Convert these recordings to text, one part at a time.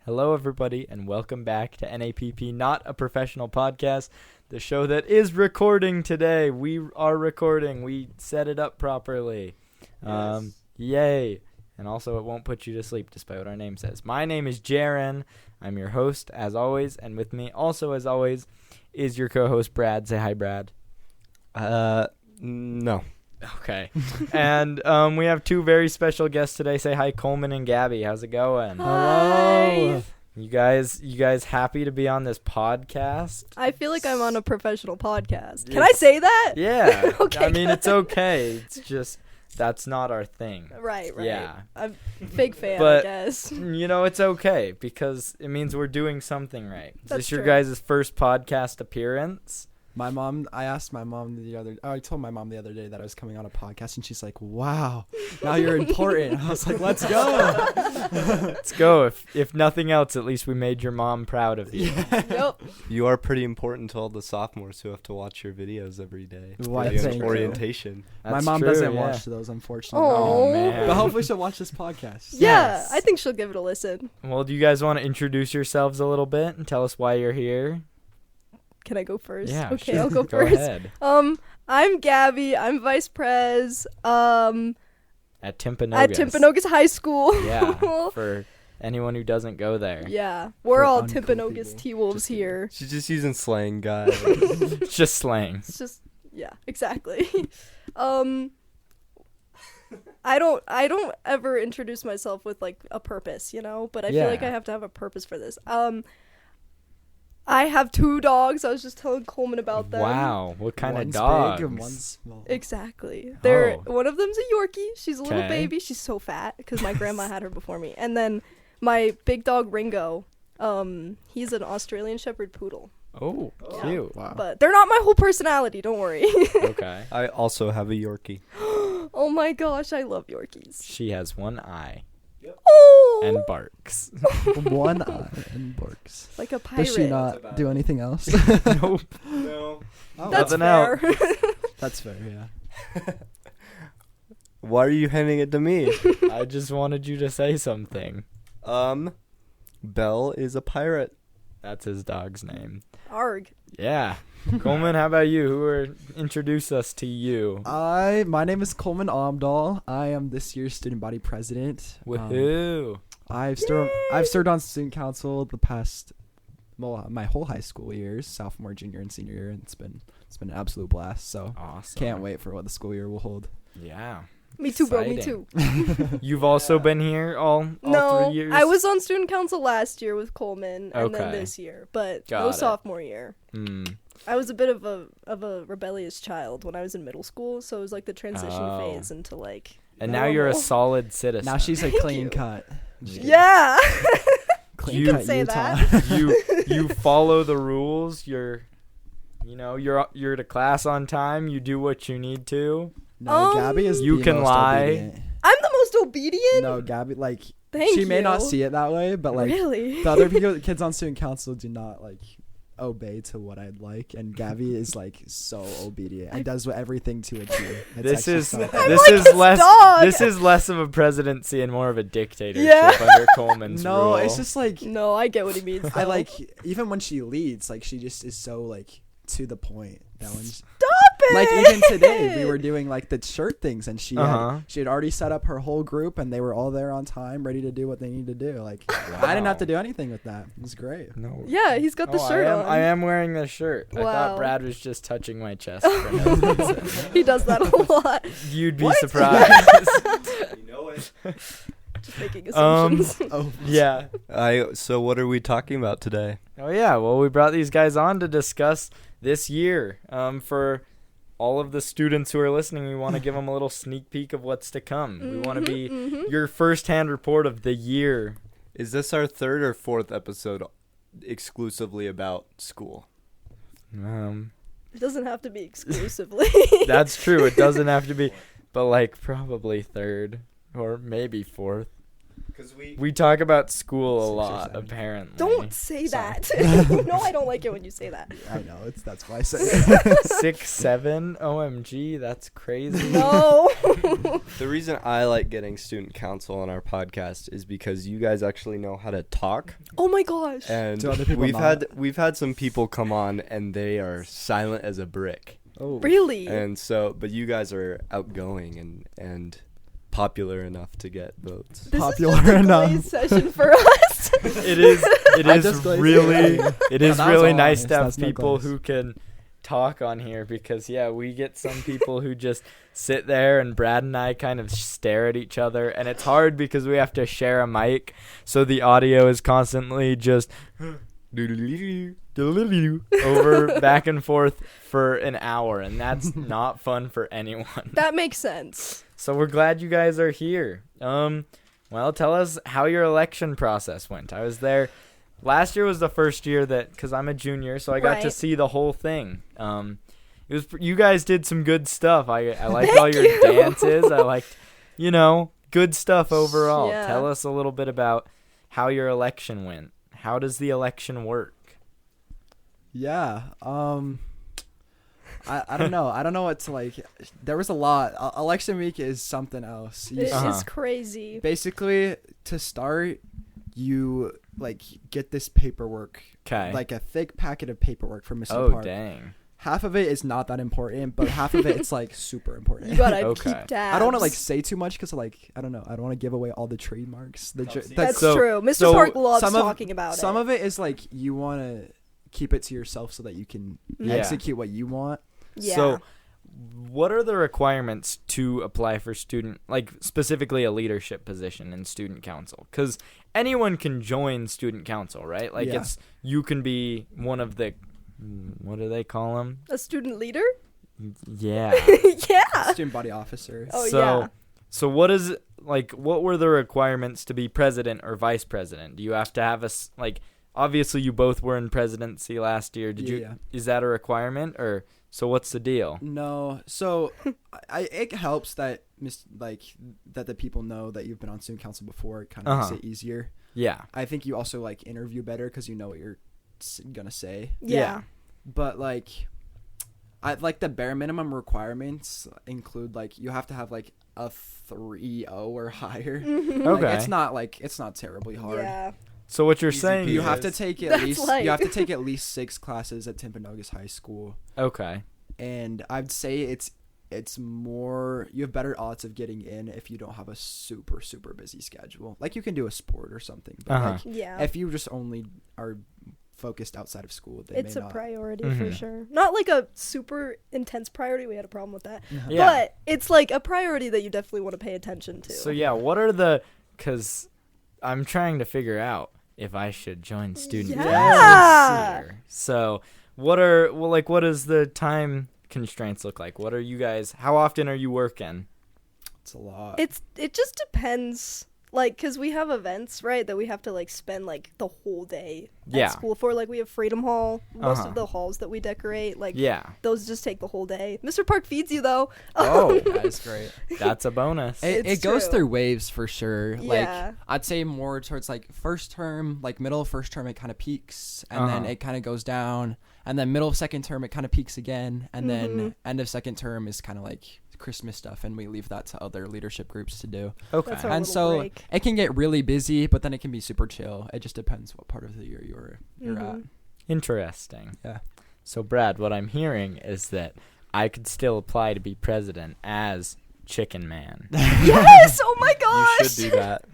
Hello, everybody, and welcome back to NAPP, Not a Professional Podcast, the show that is recording today. We are recording. We set it up properly. Yes. Yay. And also, it won't put you to sleep, despite what our name says. My name is Jaren. I'm your host, as always, and with me, also as always, is your co-host, Brad. Say hi, Brad. No. Okay. And we have two very special guests today. Say hi, Coleman and Gabbi. How's it going? Hi. Hello. You guys happy to be on this podcast? I feel like I'm on a professional podcast. Can It's- I say that? Yeah. Okay, I mean, good. it's okay. It's just that's not our thing. Right. Yeah. I'm a big fan, But- I guess. You know, it's okay because it means we're doing something right. Is That's this your true. guys' first podcast appearance? I told my mom the other day that I was coming on a podcast, and she's like, wow, now you're important. I was like, let's go. Let's go. If nothing else, at least we made your mom proud of you. Yep. You are pretty important to all the sophomores who have to watch your videos every day. Why, For the thank you. orientation. My That's mom true, doesn't yeah. watch those, unfortunately. Oh, man. But hopefully she'll watch this podcast. Yeah, Yes. I think she'll give it a listen. Well, do you guys want to introduce yourselves a little bit and tell us why you're here? Can I go first? Yeah, Okay, sure. I'll go Go first. ahead. I'm Gabby. I'm vice pres. At Timp At Timpanogos High School. Yeah, for anyone who doesn't go there. Yeah, we're For all uncool Timpanogos people. T-Wolves Just kidding. here. She's just using slang, guys. It's just slang. It's just, yeah, exactly. I don't ever introduce myself with like a purpose, you know, but I feel like Yeah. I have to have a purpose for this. I have 2 dogs. I was just telling Coleman about them. Wow, what kind of One's dogs? big and one's small. Exactly. Oh. One of them's a Yorkie. She's a little Okay. baby. She's so fat because my grandma had her before me. And then my big dog Ringo, he's an Australian Shepherd Poodle. Oh, Yeah. cute. Wow. But they're not my whole personality. Don't worry. Okay. I also have a Yorkie. Oh my gosh, I love Yorkies. She has one eye Oh, and barks. One eye and barks. like a pirate. Does she not do anything else? Nope. No. That's Nothing out. fair. That's fair, yeah. Why are you handing it to me? I just wanted you to say something. Belle is a pirate. That's his dog's name. Arg. Yeah. Coleman, how about you? Introduce us to you. My name is Coleman Amdahl. I am this year's student body president. Woohoo. I've served on student council my whole high school years, sophomore, junior, and senior year, and it's been an absolute blast. So Awesome. can't wait for what the school year will hold. Yeah. Me too, bro. Me Exciting. too. You've also been here all No, 3 years? I was on student council last year with Coleman, and then Okay. this year, but Got no it. sophomore year. Mm. I was a bit of a rebellious child when I was in middle school, so it was like the transition Oh. phase into like. And now you're a normal. solid citizen. Now she's a Thank clean you. cut. Yeah. Clean You cut can say Utah. that. you follow the rules. You're to class on time. You do what you need to. No, Gabby is You the can most lie. obedient. I'm the most obedient. No, Gabby, like Thank she you. may not see it that way, but like really. the other kids on student council do not like obey to what I'd like, and Gabby is like so obedient and does everything to a T. This is I'm this like is his less dog. this is less of a presidency and more of a dictatorship Yeah. under Coleman's no, rule. it's just like No, I get what he means. I though. like even when she leads, like she just is so like to the point. That one's Stop it. like even today we were doing like the shirt things, and she Uh-huh. had already set up her whole group, and they were all there on time, ready to do what they need to do. Like I didn't have to do anything with that. It was great. No. Yeah, he's got the shirt on. I am wearing the shirt. I thought Wow. Brad was just touching my chest for no reason. He does that a lot. You'd be What? surprised. You know it. Just making assumptions. Oh Yeah. So what are we talking about today? Oh yeah. Well, we brought these guys on to discuss this year. For all of the students who are listening, we want to give them a little sneak peek of what's to come. We want to be your first-hand report of the year. Is this our third or fourth episode exclusively about school? It doesn't have to be exclusively. That's true. It doesn't have to be, but like probably third or maybe fourth. because We talk about school a 6 or lot, 7. apparently. Don't say Sorry. that. You know I don't like it when you say that. I know that's why I say it. 6, 7. OMG, that's crazy. No. The reason I like getting student council on our podcast is because you guys actually know how to talk, Oh my gosh. and Do other people we've had some people come on and they are silent as a brick, Oh, Really? and so but you guys are outgoing and popular enough to get votes. This popular is just a enough. glaze session for us. It is. It I is just glazed really. it. It is No, that was really all nice honest. to have That's no people glaze. who can talk on here because we get some people who just sit there and Brad and I kind of stare at each other, and it's hard because we have to share a mic, so the audio is constantly just over back and forth for an hour, and that's not fun for anyone. That makes sense. So we're glad you guys are here. Well, tell us how your election process went. I was there. Last year was the first year that, because I'm a junior, so I got to Right. see the whole thing. It was you guys did some good stuff. I liked Thank all your you. dances. I liked, good stuff overall. Yeah. Tell us a little bit about how your election went. How does the election work? Yeah. I don't know. I don't know what to like. There was a lot. Election week is something else. It Uh-huh. is crazy. Basically, to start, you like get this paperwork, Okay. like a thick packet of paperwork from Mr. Oh, Park. dang. Half of it is not that important, but half of it it's like super important. You gotta Okay. keep tabs. I don't want to like say too much because I don't know. I don't want to give away all the trademarks. That's So- true. Mr. so Park loves some of- talking about it. Some of it is like you want to keep it to yourself so that you can Yeah. execute what you want. Yeah. So, what are the requirements to apply for specifically a leadership position in student council? Because anyone can join student council, right? Like, Yeah. you can be one of the, what do they call them? a student leader? Yeah. Yeah. Student body officer. Oh, so, yeah. So what were the requirements to be president or vice president? Do you have to have obviously you both were in presidency last year. Yeah. Is that a requirement, or so what's the deal? No, so it helps that that the people know that you've been on student council before. It kind of Uh-huh. makes it easier. Yeah. I think you also like interview better because you know what you're gonna say. Yeah. But I like the bare minimum requirements include you have to have a 3.0 or higher. Mhm. Okay. It's not terribly hard. Yeah. So what you're Easy saying peasy. You have to is- take That's you have to light. take at least 6 classes at Timp High School. Okay. And I'd say it's more, you have better odds of getting in if you don't have a super super busy schedule. Like you can do a sport or something, but Uh-huh. Yeah. if you just only are focused outside of school, they It's may a not. priority Mhm. for sure. Not like a super intense priority. We had a problem with that. Yeah. But it's like a priority that you definitely want to pay attention to. So yeah, what are because I'm trying to figure out if I should join student Yeah. council here. So what does the time constraints look like? What are you guys, how often are you working? It's a lot. It just depends. Because we have events, right, that we have to spend the whole day Yeah. at school for. We have Freedom Hall. Most Uh-huh. of the halls that we decorate, Yeah. those just take the whole day. Mr. Park feeds you though. Oh, That's great. that's a bonus. It It's goes true. through waves for sure. Yeah. I'd say more towards first term, middle of first term it kind of peaks and then Uh-huh. it kind of goes down, and then middle of second term it kind of peaks again, and then Mhm. end of second term is kind of Christmas stuff, and we leave that to other leadership groups to do. Okay. That's our And little so break. it can get really busy, but then it can be super chill. It just depends what part of the year you're at. Mhm. Interesting. Yeah. So Brad, what I'm hearing is that I could still apply to be president as Chicken Man. Yes! Oh my gosh! You should do that.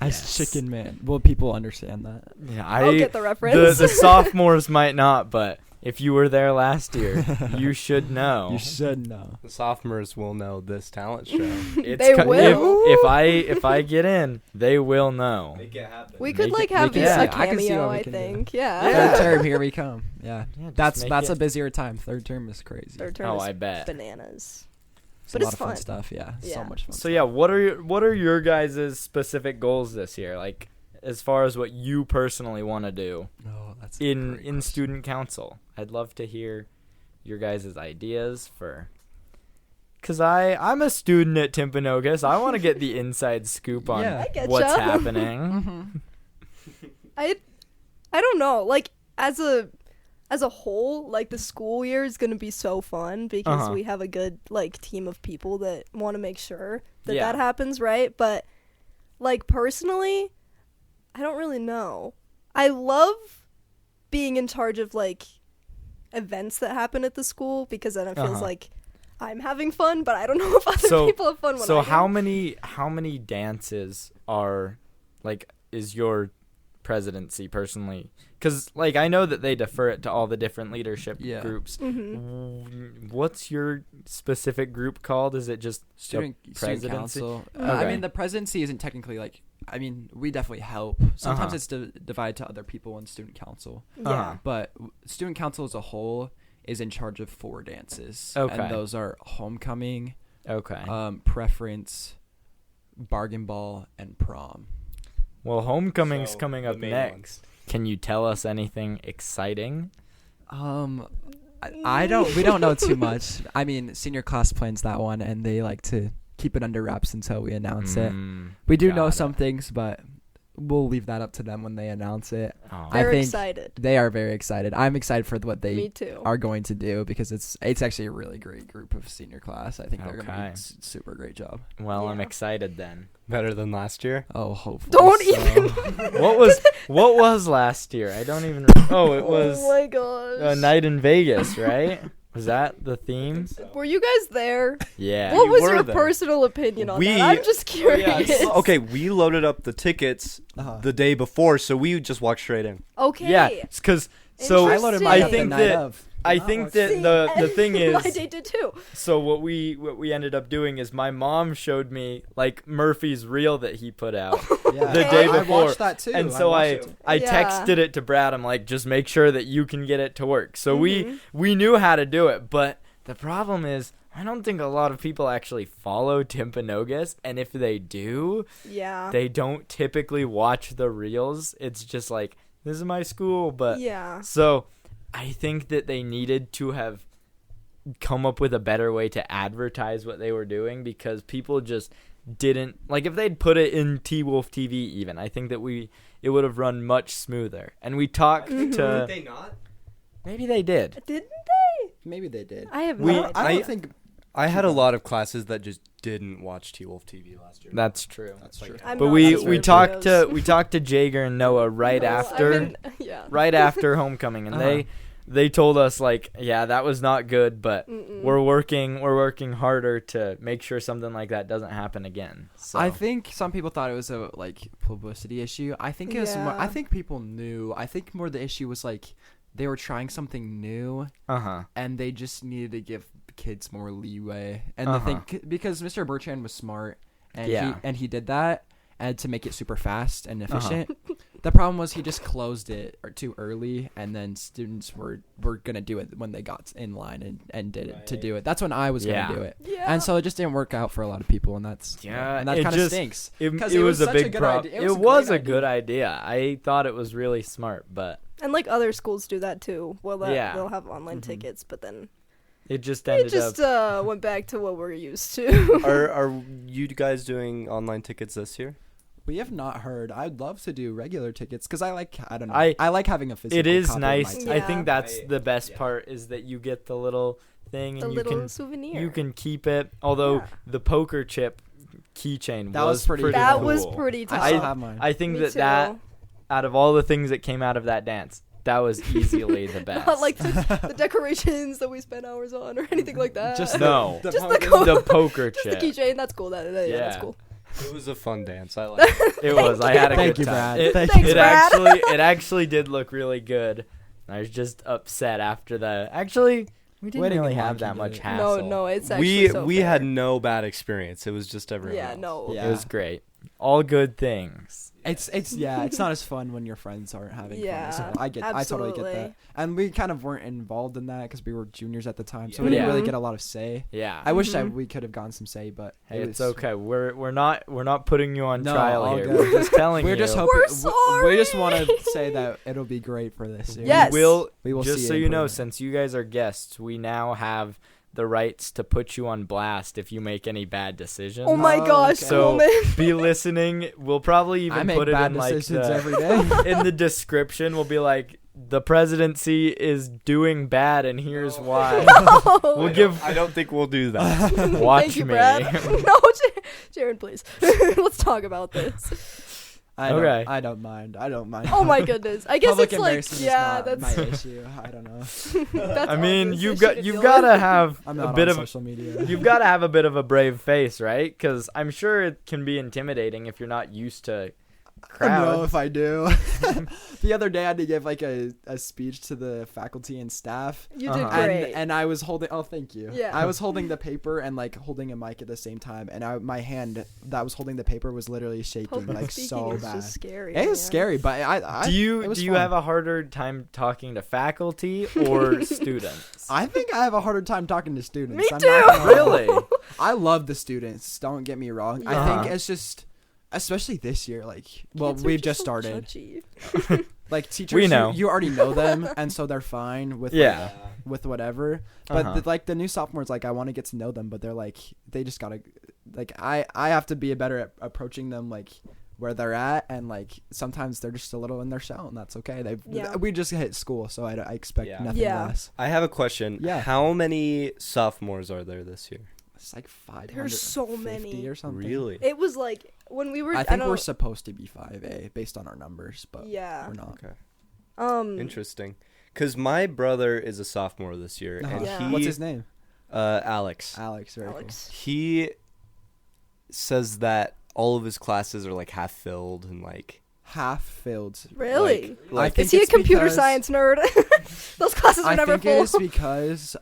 As Yes. Chicken Man. Will people understand that? Yeah, I'll get the the reference. the sophomores might not, but if you were there last year, you should know. You should know. The sophomores will know this talent show. It's They If, will. if I get in, they will know. Make it happen. We could Make it- have make it a happen. I can see cameo, what we I can do. think. Yeah. Yeah. Third term, here we come. Yeah. Yeah, just That's make a it- busier time. Third term is crazy. Third term Oh, is I bet. bananas. It's But a lot it's of fun fun. stuff. Yeah. So Yeah. much fun. So yeah, what are your guys' specific goals this year? As far as what you personally want to do No, that's a in great question. student council. I'd love to hear your guys' ideas Because I'm a student at Timpanogos. I want to get the inside scoop on Yeah. I getcha. what's happening. I don't know. Like as a whole, like the school year is gonna be so fun because Uh-huh. we have a good like team of people that want to make sure that Yeah. that happens, right? But like personally, I don't really know. I love being in charge of like events that happen at the school because then it feels Uh-huh. like I'm having fun, but I don't know if other So- people have fun when So I how do. many dances are like is your presidency personally? Because like I know that they defer it to all the different leadership Yeah. groups. Mhm. What's your specific group called? Is it just Student presidency? council. Okay. I mean, the presidency isn't technically like. I mean, we definitely help. Sometimes Uh-huh. it's divided to other people in student council, Yeah. Uh-huh. but student council as a whole is in charge of 4 dances. Okay. And those are homecoming, Okay. preference, bargain ball, and prom. Well, homecoming's So, coming the up main next. Can you tell us anything exciting? I don't. We don't know too much. I mean, senior class plans that one, and they like to keep it under wraps until we announce it. We do know got some it. things, but we'll leave that up to them when they announce it. Oh. I They're think excited. they are very excited. I'm excited for what Me they too. are going to do because it's actually a really great group of senior class. I think they're going to Okay. do super great job. Well, I'm Yeah. excited then. Better than last year. Oh, hopefully. Don't so. even. What was last year? I don't even. Oh, it was Oh my gosh. a night in Vegas, right? Was that the theme? Were you guys there? Yeah. What was were your there. personal opinion on We- that? I'm just curious. Okay, we loaded up the tickets Uh-huh. the day before, so we just walked straight in. Okay. Yeah, because so I loaded Interesting. mine I up the think night that of. I think that See, the thing my is, date did too. so what we ended up doing is my mom showed me like Murphy's reel that he put out. Yeah. the day I before, watched that too. And so I watched it. Yeah. texted it to Brad. I'm like, just make sure that you can get it to work. So Mhm. we knew how to do it, but the problem is I don't think a lot of people actually follow Timpanogos, and if they do, Yeah. they don't typically watch the reels. It's just like, this is my school, but Yeah. so I think that they needed to have come up with a better way to advertise what they were doing because people just didn't like if they'd put it in T-Wolf TV even. I think that it would have run much smoother. And we talked to they not? maybe they did. Didn't they? Maybe they did. I have We- no idea. I don't think. I had a lot of classes that just didn't watch T-Wolf TV last year. That's true. That's true. I'm But not we subscribed talked to those. we talked to Jager and Noah right No, after I've been- yeah. right after homecoming, and Uh-huh. they told us like, yeah, that was not good, but Mm-mm. we're working harder to make sure something like that doesn't happen again. So I think some people thought it was a like publicity issue. I think it was more, Yeah. I think people knew. I think more the issue was like they were trying something new and they just needed to give kids more leeway. And the thing because Mr. Bertrand was smart and Yeah. he did that and to make it super fast and efficient. The problem was he just closed it too early, and then students were gonna do it when they got in line and did it to do it. That's when I was Yeah. gonna do it. Yeah. and so it just didn't work out for a lot of people, and that's Yeah, and that it kind of just- stinks. it 'Cause it it was was a such a big good problem. idea. It It was a was great a good idea. I thought it was really smart, but And like other schools do that too. Well, Yeah. they'll have online tickets, but then it just it ended just up. went back to what we're used to. Are you guys doing online tickets this year? We have not heard. I'd love to do regular tickets because I don't know. I- I like having a physical. It is copy of my nice. ticket. I Yeah. think that's I- the best yeah. part is that you get the little thing the and little souvenir. you can keep it. Although Yeah. the poker chip keychain That was was pretty pretty that cool. was pretty tough. I still have mine. I think Me that too. out of all the things that came out of that dance, that was easily the best. Not like the decorations that we spent hours on or anything like that. Just No. the Just the pumpkin. code. the poker Just the chip. keychain. That's cool. Yeah, that's Yeah. cool. It was a fun dance. I like it. It was. I had a Thank good you, time. Brad. It, Thank Thanks, it Brad. actually did look really good. I was just upset after the. Actually, we didn't Waiting really in line have can that do much it. hassle. No, it's actually We so had fair. no bad experience. It was just everyone Yeah, else. no. Yeah. It was great. All good things. It's not as fun when your friends aren't having Yeah, fun. So I totally get absolutely. that. And we kind of weren't involved in that because we were juniors at the time, so Yeah. we didn't really Yeah. get a lot of say. Yeah. I wish Mhm. we could have gotten some say, but Hey, it it's was- okay. We're not putting you on No, trial all here. good. We're just telling We're you. just hoping. We're We just sorry. want to say that it'll be great for this year. Yes. We will. We will Just see so it you know, improve. since you guys are guests, we now have the rights to put you on blast if you make any bad decisions. Oh my gosh, okay. So Coleman. be listening. We'll probably I even make put it bad in like decisions the, every day. in the description. We'll be like, the presidency is doing bad, and here's why. We'll give. I don't think we'll do that. Watch Thank you, me. Brad. No, Jaron, please. Let's talk about this. Okay. I don't mind. Oh my goodness. I guess Public it's like, embarrassment yeah, is not that's. my issue. I don't know. That's I mean, obvious. you've I got shouldn't you've deal got to with it. have I'm a not bit on of social media. you've got to have a bit of a brave face, right? Because I'm sure it can be intimidating if you're not used to I don't know crowds. if I do. The other day I had to give like a speech to the faculty and staff. You did Uh-huh. great. And I was holding. Oh, thank you. Yeah. I was holding the paper and like holding a mic at the same time, and my hand that was holding the paper was literally shaking Public like speaking so is bad. just scary. It was man. scary, but I Do it was you fun. have a harder time talking to faculty or students? I think I have a harder time talking to students. Me I'm too. not gonna lie. Really? I love the students. Don't get me wrong. I Uh-huh. think it's just, especially this year. Like, well, Kids are we've just so started. judgy. Like teachers, We know. you already know them, and so they're fine with Yeah. with whatever. But Uh-huh. like the new sophomores, like I want to get to know them, but they're like they just gotta, like I have to be better at approaching them like where they're at, and like sometimes they're just a little in their shell, and that's okay. Yeah. We just hit school, so I expect Yeah. nothing Yeah. less. I have a question. Yeah. How many sophomores are there this year? It's like 550 There's so many. or something. Really? It was like when we were. I think don't, we're supposed to be 5A based on our numbers, but Yeah. we're not. Okay. Interesting. Because my brother is a sophomore this year, Uh-huh. and Yeah. he, What's his name? Alex. Alex. Very Alex. He says that all of his classes are like half filled and like cool. Half filled. Really? like I think Is he a it's computer because- science nerd? Those classes are I never think full. it's because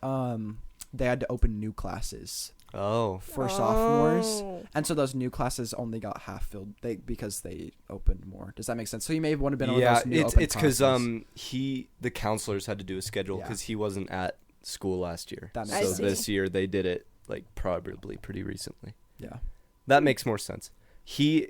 they had to open new classes oh for sophomores, Oh. and so those new classes only got half filled because they opened more. Does that make sense? So you may want to been on yeah. those new It's open because classes. the counselors had to do a schedule Yeah. because he wasn't at school last year. That makes So sense. this year they did it like probably pretty recently. Yeah. That makes more sense. He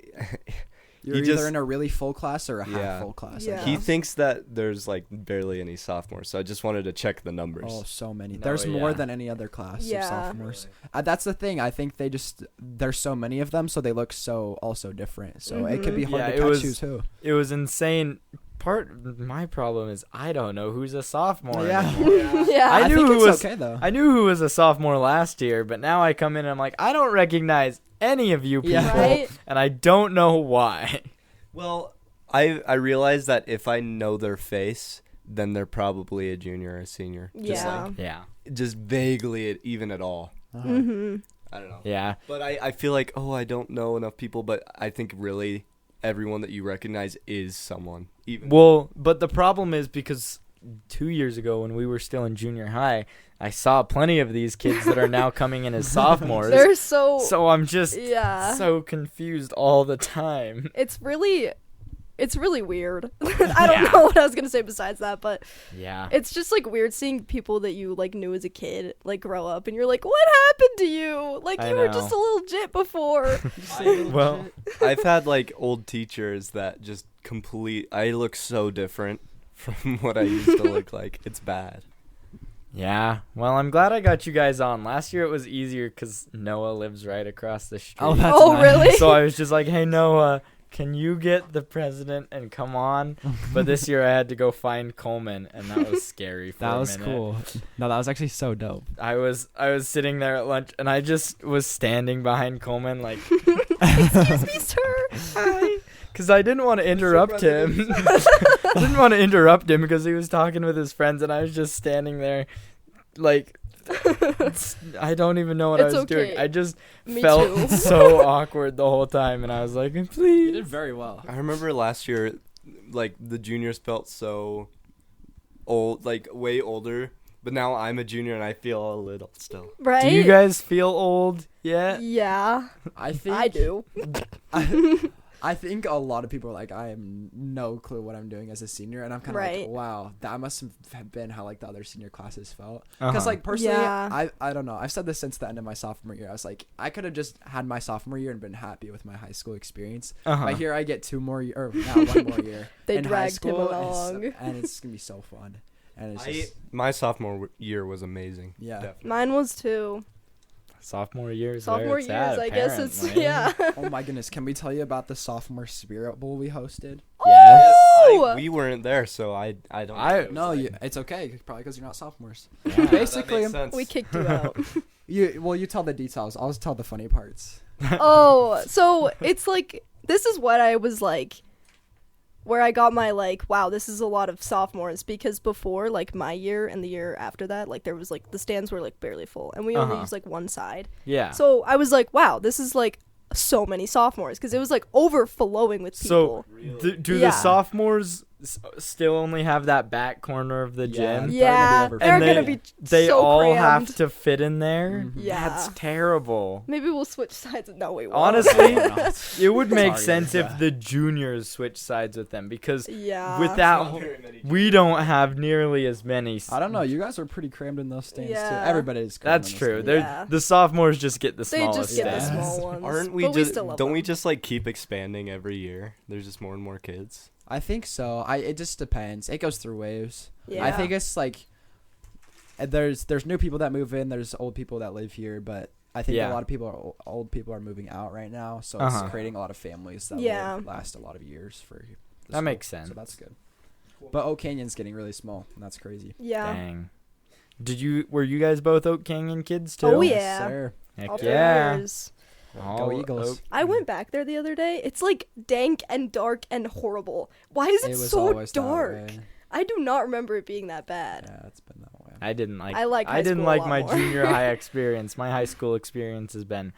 You're He either just- in a really full class or a half Yeah. full class. I Yeah. guess. he thinks that there's like barely any sophomores, so I just wanted to check the numbers. Oh, so many. No, There's more yeah. than any other class Yeah. of sophomores. That's the thing. I think there's so many of them, so they look so also different. So it could be Mhm. hard Yeah, to it catch was- who's who. It was insane. My problem is I don't know who's a sophomore Yeah. anymore. Yeah. I knew think who it's was- okay though. I knew who was a sophomore last year, but now I come in and I'm like, I don't recognize any of you people, Yeah. Right? and I don't know why. Well, I realized that if I know their face, then they're probably a junior or a senior. Just Yeah. like Yeah. just vaguely even at all. Uh-huh. Mm-hmm. I don't know. Yeah. But I feel like, I don't know enough people, but I think really everyone that you recognize is someone. Even Well, but the problem is because 2 years ago when we were still in junior high, I saw plenty of these kids that are now coming in as sophomores. They're so. So I'm just Yeah. so confused all the time. It's really weird. I don't Yeah. know what I was gonna say besides that, but Yeah. it's just like weird seeing people that you like knew as a kid like grow up, and you're like, what happened to you? Like I you were know. just a little jit before. Well, I've had like old teachers that just I look so different from what I used to look like. It's bad. yeah. Well, I'm glad I got you guys on. Last year it was easier because Noah lives right across the street. Oh, that's Oh, nice. really? So I was just like, hey, Noah, can you get the president and come on? But this year I had to go find Coleman, and that was scary for That a was minute. cool. No, that was actually so dope. I was sitting there at lunch, and I just was standing behind Coleman, like, Excuse me, sir. hi. Because I didn't want to interrupt him. I didn't want to interrupt him because he was talking with his friends, and I was just standing there, like, I don't even know what I It's was doing. okay. I just Me felt too. so awkward the whole time, and I was like, You please. did very well. I remember last year, like the juniors felt so old, like way older. But now I'm a junior and I feel a little still. Right? Do you guys feel old yet? Yeah, I think I do. I think a lot of people are like, I have no clue what I'm doing as a senior, and I'm kind of Right. like, wow, that must have been how like the other senior classes felt. Uh-huh. Because like personally, Yeah. I don't know. I've said this since the end of my sophomore year. I was like, I could have just had my sophomore year and been happy with my high school experience. Uh-huh. But here I get 2 more or now 1 more year. They in high dragged him school, along. and it's gonna be so fun. And it's just My sophomore year was amazing. Yeah. Definitely. Mine was too. Sophomore years. Sophomore years, I guess it's apparently. yeah. oh my goodness, can we tell you about the sophomore spirit bowl we hosted? Yes. Oh! We weren't there, so I don't. No, it's okay. Probably because you're not sophomores. Yeah, Basically, We kicked you out. you tell the details. I'll tell the funny parts. Oh, so it's like this is what I was like where I got my like wow, this is a lot of sophomores because before like my year and the year after that, like there was like the stands were like barely full and we only used like one side. Yeah. So I was like, wow, this is like so many sophomores because it was like overflowing with people. So do Yeah. the sophomores still only have that back corner of the gym? Yeah, Probably they're And gonna be They so all crammed. have to fit in there? Mhm. Yeah. That's terrible. Maybe we'll switch sides. No, we won't. Honestly, No, no. it would make Sorry, sense if yeah. the juniors switch sides with them because yeah. with that we don't have nearly as many. I don't know. You guys are pretty crammed in those stands Yeah. too. Everybody's crammed That's in those true. stands. They're Yeah. The sophomores just get the They smallest just get the stands. small ones. Aren't we but just? still love Don't we them. just like keep expanding every year? There's just more and more kids. I think so. It just depends. It goes through waves. Yeah. I think it's like there's new people that move in. There's old people that live here, but I think Yeah. a lot of people are old people are moving out right now, so Uh-huh. it's creating a lot of families that Yeah. will last a lot of years for the That school. makes sense. So that's good. But Oak Canyon's getting really small, and that's crazy. Yeah. Dang. Were you guys both Oak Canyon kids too? Oh, Yes, yeah. sir. Heck All yeah. players. All Eagles. Oak- I went back there the other day. It's like dank and dark and horrible. Why is it, was so always that dark? way. I do not remember it being that bad. Yeah, it's been that way. I didn't like. I like high I didn't school a like lot my more. junior high experience. My high school experience has been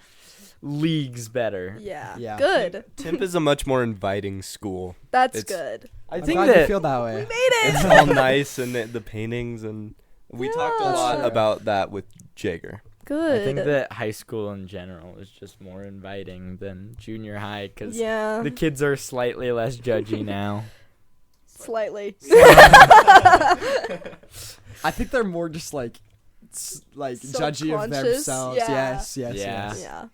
leagues better. Yeah. Yeah. Good. Timp is a much more inviting school. That's It's- good. I I'm think glad that you feel that We way. made it. It's all nice and the paintings and we talked a Yeah. lot about that with Jager. Good. I think that high school in general is just more inviting than junior high because yeah. the kids are slightly less judgy now. Slightly. I think they're more just like judgy of Subconscious, themselves. yeah. Yes, yes, Yeah. yes. Yeah.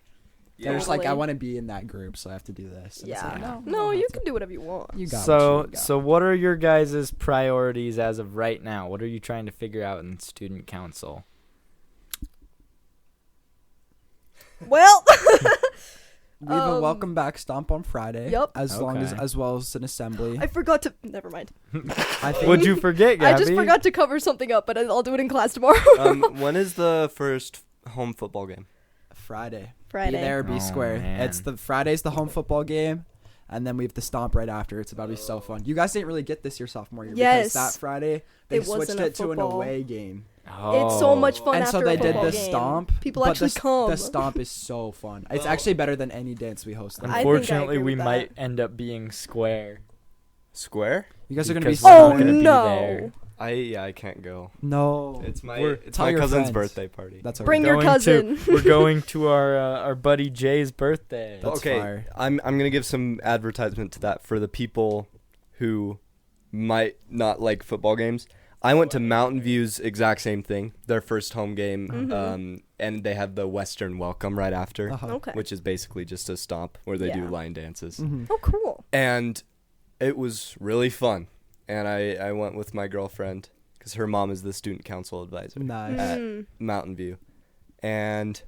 They're just like, I Totally. want to be in that group, so I have to do this. And it's Yeah. like, No, no, you that's can do whatever you want. it. You got what So you got. so what are your guys' priorities as of right now? What are you trying to figure out in student council? Well, we have a um, welcome back stomp on Friday. Yep. As long Okay. as well as an assembly. I forgot to. Never mind. I think What'd you forget, Gabby? I just forgot to cover something up, but I'll do it in class tomorrow. When is the first home football game? Friday. Friday. Be there, be Oh, square. man. It's the Friday's the home football game, and then we have the stomp right after. It's about to be so fun. You guys didn't really get this your sophomore year Yes. because that Friday they It switched wasn't a it to an football. away game. It's so much fun And after so they a did football the game. stomp. People but actually the, come. The stomp is so fun. It's Oh. actually better than any dance we host. I think I Unfortunately, agree we with might that. end up being square. Square? You guys are gonna be because we're Oh not gonna be no! there. I can't go. No. It's my We're- it's tell my your cousin's friends. birthday party. That's okay. Bring your Going cousin. We're going to our buddy Jay's birthday. That's okay, fire. I'm gonna give some advertisement to that for the people who might not like football games. I went to Mountain View's exact same thing, their first home game, Mhm. and they have the Western Welcome right after, Uh-huh. Okay. which is basically just a stomp where they do Yeah. line dances. Mhm. Oh, cool. And it was really fun. And I went with my girlfriend because her mom is the student council advisor Nice. at Mm. Mountain View. And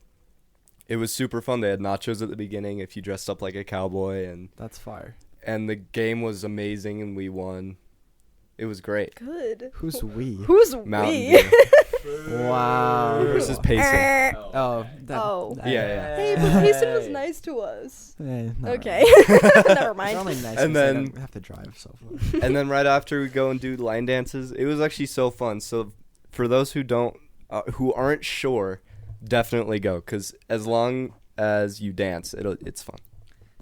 it was super fun. They had nachos at the beginning if you dressed up like a cowboy. That's fire. And the game was amazing and we won. It was great. Good. Who's we? Who's Mountain we? View Wow. versus Payson. Oh. Oh. Yeah. Hey, but Payson was nice to us. Never Okay. Never They're mind. only nice And because they then- don't have to drive so far. And then right after we go and do line dances, it was actually so fun. So for those who who aren't sure, definitely go because as long as you dance, it's fun.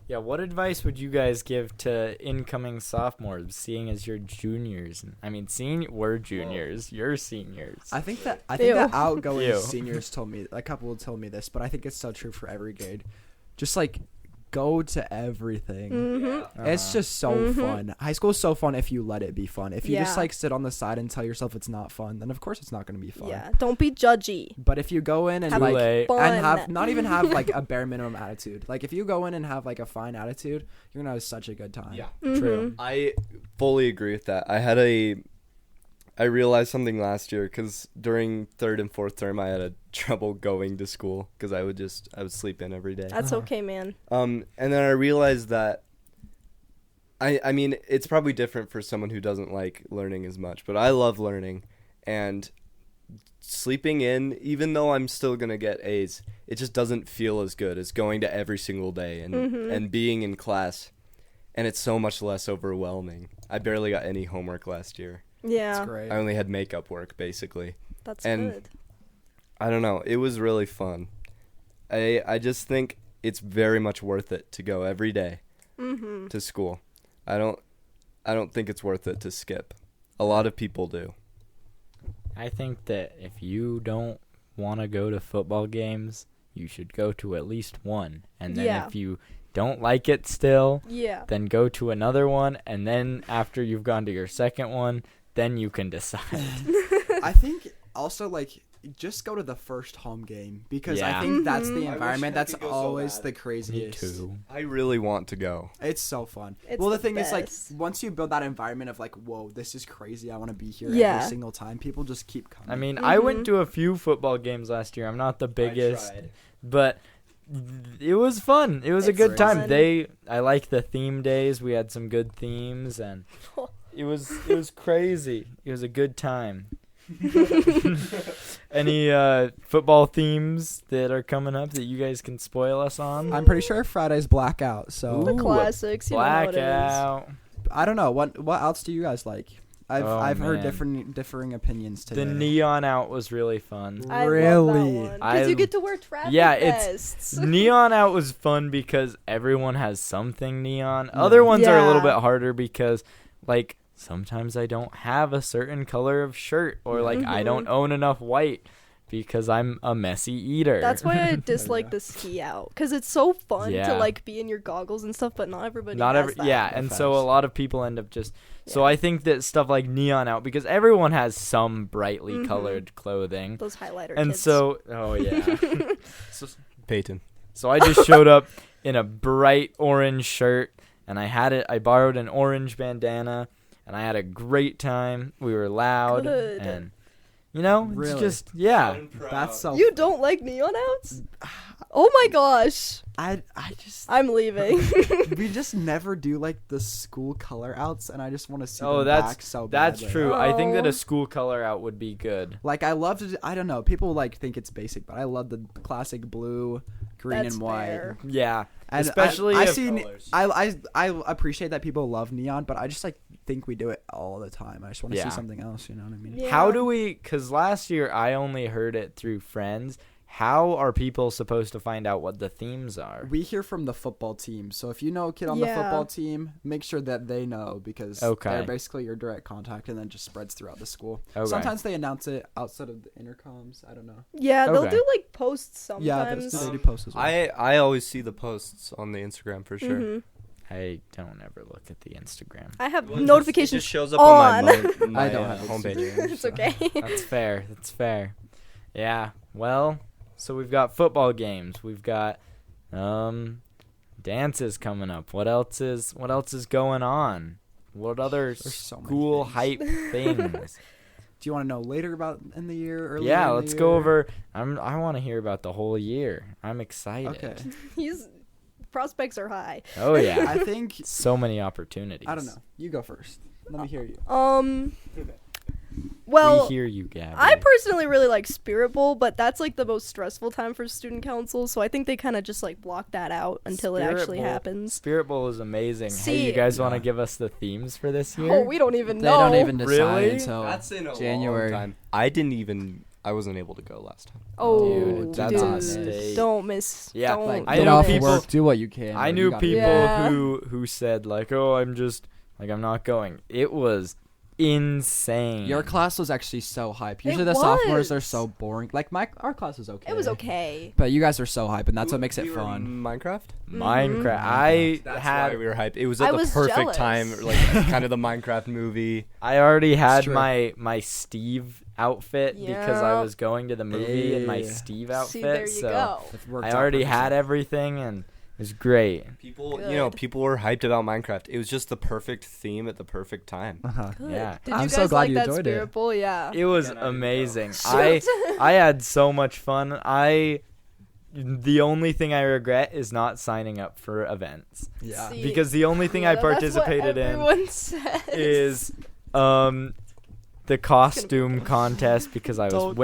Yeah, what advice would you guys give to incoming sophomores, seeing as you're juniors? I mean, we're juniors, you're seniors. I think that Ew. outgoing Ew. seniors told me, a couple told me this, but I think it's so true for every grade. Just like go to everything. Mm-hmm. It's just so Mhm. fun. High school is so fun if you let it be fun. If you just Yeah. like sit on the side and tell yourself it's not fun, then of course it's not going to be fun. Yeah. Don't be judgy. But if you go in and Have like late. fun. and have not even have like a bare minimum attitude. Like if you go in and have like a fine attitude, you're gonna have such a good time. True. Mhm. I fully agree with that. I had a I realized something last year because during 3rd and 4th term I had a trouble going to school because I would sleep in every day. That's okay, man. And then I realized that I mean it's probably different for someone who doesn't like learning as much, but I love learning, and sleeping in, even though I'm still gonna get A's, it just doesn't feel as good as going to every single day and being in class, and it's so much less overwhelming. I barely got any homework last year. Yeah. That's great. I only had makeup work basically. That's And good. I don't know, it was really fun. I just think it's very much worth it to go every day to school. I don't think it's worth it to skip. A lot of people do. I think that if you don't want to go to football games, you should go to at least one. And then if you don't like it still, then go to another one. And then after you've gone to your second one, then you can decide. I think also, like, just go to the first home game because I think that's the environment that's always the craziest. Me too. I really want to go. It's so fun. It's well, the the thing is, like, best. once you build that environment of, like, whoa, this is crazy, I want to be here Yeah. every single time, people just keep coming. I mean, I went to a few football games last year. I'm not the biggest, but it was fun. It was a It's good time. fun. I like the theme days. We had some good themes, and it was crazy. It was a good time. Any football themes that are coming up that you guys can spoil us on? I'm pretty sure Friday's blackout, so The classics, you know how it is. Blackout. I don't know. What else do you guys like? I've heard man. differing opinions today. The neon out was really fun. I Really? love that one. Because you get to wear traffic vests. Neon out was fun because everyone has something neon. Other ones are a little bit harder because, like, sometimes I don't have a certain color of shirt, or like I don't own enough white because I'm a messy eater. That's why I dislike the ski out, because it's so fun to Yeah. like be in your goggles and stuff, but not everybody. Not has every that. yeah, and so a lot of people end up just. So I think that stuff like neon out, because everyone has some brightly colored clothing, Those highlighter and kids. so so Peyton. So I just showed up in a bright orange shirt, and I borrowed an orange bandana, and I had a great time. We were loud, Good. and it's Really? just That's so. You don't like neon outs? Oh my gosh, I just I'm leaving. we just never do like the school color outs, and I just want to see Oh, them that's back so that's badly. true. I think that Oh. a school color out would be good. Like, I love to. I don't know. People like think it's basic, but I love the classic blue, green, That's and white. fair. Yeah, And especially I if, see. I appreciate that people love neon, but I just like think we do it all the time. I just want to Yeah. see something else. You know what I mean? Yeah. How do we? Because last year I only heard it through friends. How are people supposed to find out what the themes are? We hear from the football team, so if you know a kid on the Yeah. football team, make sure that they know, because Okay. they're basically your direct contact, and then just spreads throughout the school. Okay. Sometimes they announce it outside of the intercoms. I don't know. Yeah, they'll Okay. do like posts Yeah, sometimes. they do posts as well. I always see the posts on the Instagram for sure. Mhm. I don't ever look at the Instagram. I have Well, it notifications just shows up on. on my I don't have homepage. It's okay. That's fair. That's fair. Yeah. Well, so we've got football games. We've got dances coming up. What else is going on? What other There's so many school things. hype things? Do you want to know later about in the year? Earlier Yeah, in the let's go year? over. I want to hear about the whole year. I'm excited. Okay. He's prospects are high. Oh yeah. I think So many opportunities. I don't know. You go first. Let me hear you. Well, we hear you, Gabby. I personally really like Spirit Bowl, but that's like the most stressful time for student council, so I think they kind of just like block that out until Spirit it actually Bowl- happens. Spirit Bowl is amazing. Hey, See- you guys want to Yeah. give us the themes for this year? Oh, we don't even They know. don't even decide Really? until That's in a January. long time. I wasn't able to go last time. Oh, Dude, that's a dude. mistake. Don't miss. Yeah, don't, like, Get I know off people- work, do what you can. I but knew you gotta- people Yeah. who said like, "Oh, I'm not going." It was insane. Your class was actually so hype. Usually It the sophomores are was. so boring. Like our class was okay. It was okay. But you guys are so hype, and that's what makes it We were in fun. Minecraft. Minecraft. Mm-hmm. I That's had why we were hyped. It was I at the was perfect jealous. time, like kind of the Minecraft movie. I already had true. my Steve outfit because I Yeah. was going to the movie in my Hey. Steve outfit. See, there you so go. It worked I out already perfectly. had everything, and it was great. People, Good. people were hyped about Minecraft. It was just the perfect theme at the perfect time. Good. Yeah. Did I'm you so guys glad like you that enjoyed it. spirit bowl? Yeah. It was Again, I didn't amazing. go. I had so much fun. The only thing I regret is not signing up for events. Yeah. See, Because the only thing I that's what participated in everyone says. is the costume contest because I was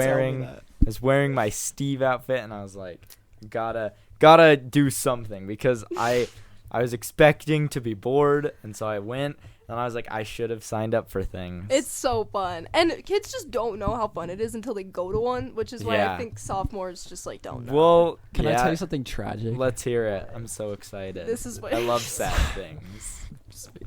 wearing my Steve outfit and I was like, gotta do something because I was expecting to be bored and so I went and I was like, I should have signed up for things. It's so fun. And kids just don't know how fun it is until they go to one, which is why Yeah. I think sophomores just like don't know. Well, Can I yeah, tell you something tragic? Let's hear it. I'm so excited. This is what I love sad things.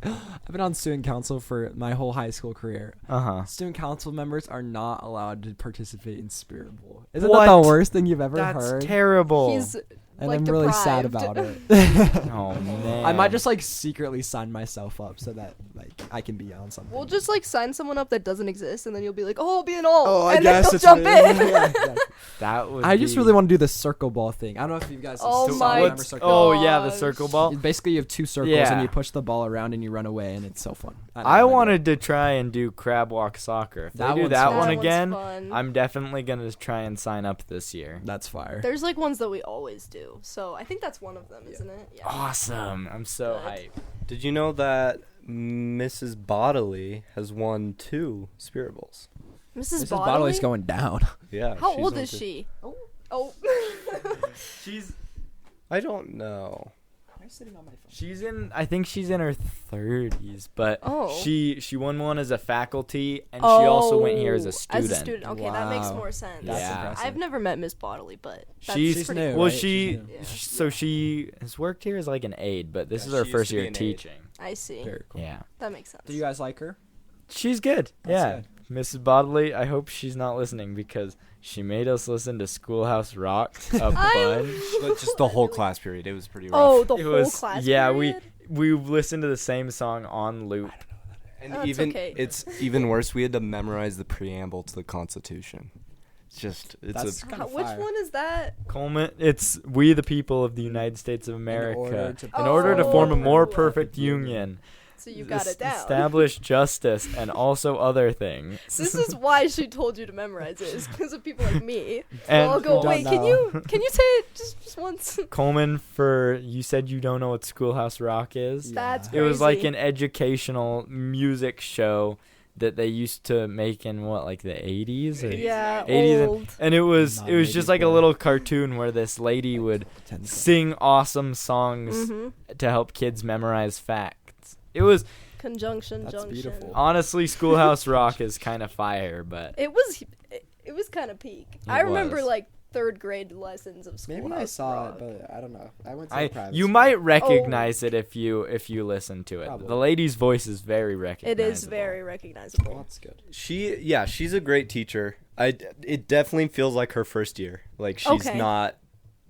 I've been on student council for my whole high school career. Uh-huh. Student council members are not allowed to participate in Spirit Bowl. Isn't What? that the worst thing you've ever That's heard? terrible. He's And like, I'm really sad deprived. about it. Oh man. I might just like secretly sign myself up so that like I can be on something. We'll just like sign someone up that doesn't exist, and then you'll be like, "Oh, I'll be an alt," Oh, I and then guess they'll it's jump really- in. Yeah, exactly. That would I just be- really want to do the circle ball thing. I don't know if you guys. Oh saw my remember circle Oh ball. yeah, the gosh. circle ball. Basically, you have two circles Yeah. and you push the ball around and you run away, and it's so fun. I wanted to try and do crab walk soccer. If That they do one's that fun. one That one's again, fun. I'm definitely gonna try and sign up this year. That's fire. There's like ones that we always do, so I think that's one of them, isn't it? Yeah. Awesome! I'm so Good. hyped. Did you know that Mrs. Bodily has won 2 Spirit Bowls? Mrs. Mrs. Bodley? Bodley's going down. Yeah. How she's old won is 2. she? Oh. She's I don't know. I'm sitting on my phone. she's in. I think she's in her 30s, but Oh. she won one as a faculty, and she also went here as a student. As a student, okay, that makes Wow. more sense. That's Yeah. impressive. I've never met Miss Bodley, but that's She's pretty new, cool. Well, right? she She's new. Yeah. so she has worked here as like an aide, but this Yeah, is her she used first to be year an aide. teaching. I see. Very cool. Yeah, That makes sense. Do you guys like her? she's good. That's yeah, good. Mrs. Bodley. I hope she's not listening because she made us listen to Schoolhouse Rock a bunch. But just the whole class period, it was pretty rough. Oh, the It whole was class. yeah. period? We listened to the same song on loop. And Oh, it's even okay. it's even worse. We had to memorize the preamble to the Constitution. It's That's a kinda Which fire. one is that? Coleman, it's "We the people of the United States of America, in order to Oh. form a more perfect union, So you got it down. establish justice, and also other things." This is why she told you to memorize it. Is because of people like me. And I'll go. Don't Wait, can know. you say it just once? Coleman, you said you don't know what Schoolhouse Rock is. Yeah. That's It was like crazy. an educational music show that they used to make in what, like the 80s? Or Yeah, 80s and- old. And it was Not just like a 84. little cartoon where this lady would sing awesome songs Mm-hmm. to help kids memorize facts. It was Conjunction, That's junction. beautiful. honestly Schoolhouse Rock is kind of fire, but It was kind of peak. It I remember was. like 3rd grade lessons of school. Maybe I saw it, but I don't know. I went to a private you school. might recognize it if you listen to it. Probably. The lady's voice is very It recognizable. is very Well, recognizable. that's good. she's a great teacher. It definitely feels like her first year. Like she's Okay. not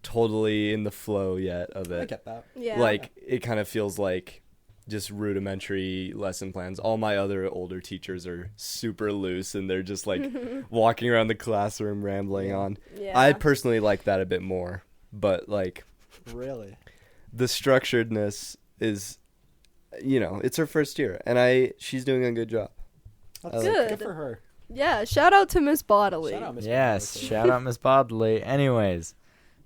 totally in the flow yet of I it. get that. Yeah. Like it kind of feels like just rudimentary lesson plans. All my other older teachers are super loose and they're just like walking around the classroom rambling Yeah. on. yeah. I personally like that a bit more, but like Really? the structuredness is, it's her first year and she's doing a good job. That's like it. Good for her. Yeah. Shout out to Miss Bodley. Shout out, Miss Yes, Bodley. shout out Miss Bodley. Anyways,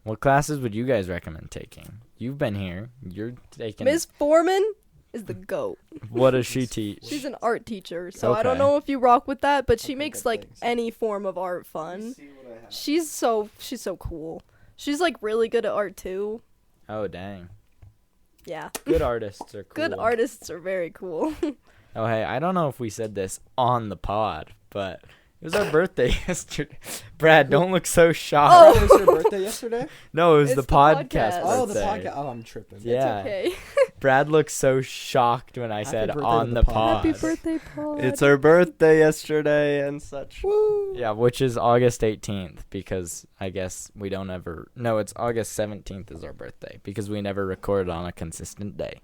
what classes would you guys recommend taking? You've been here. You're taking. Miss Foreman is the goat. What does she teach? She's an art teacher, so I don't Okay. know if you rock with that, but she Okay, makes good like things. any form of art fun. She's so cool. She's like really good at art too. Oh dang, Yeah. good artists are cool. Good artists are very cool. Oh hey, I don't know if we said this on the pod, but it was our birthday yesterday. Brad, don't look so shocked. Oh. It was your birthday yesterday? No, it was It's the the podcast. podcast. Oh, the birthday. podcast. Oh, I'm tripping. Yeah. It's okay. Brad looked so shocked when I Happy said birthday on to the the pod. pod. Happy birthday, Paul. It's her birthday yesterday and such. Woo! Yeah, which is August 18th because I guess we don't ever. No, it's August 17th is our birthday because we never record on a consistent day.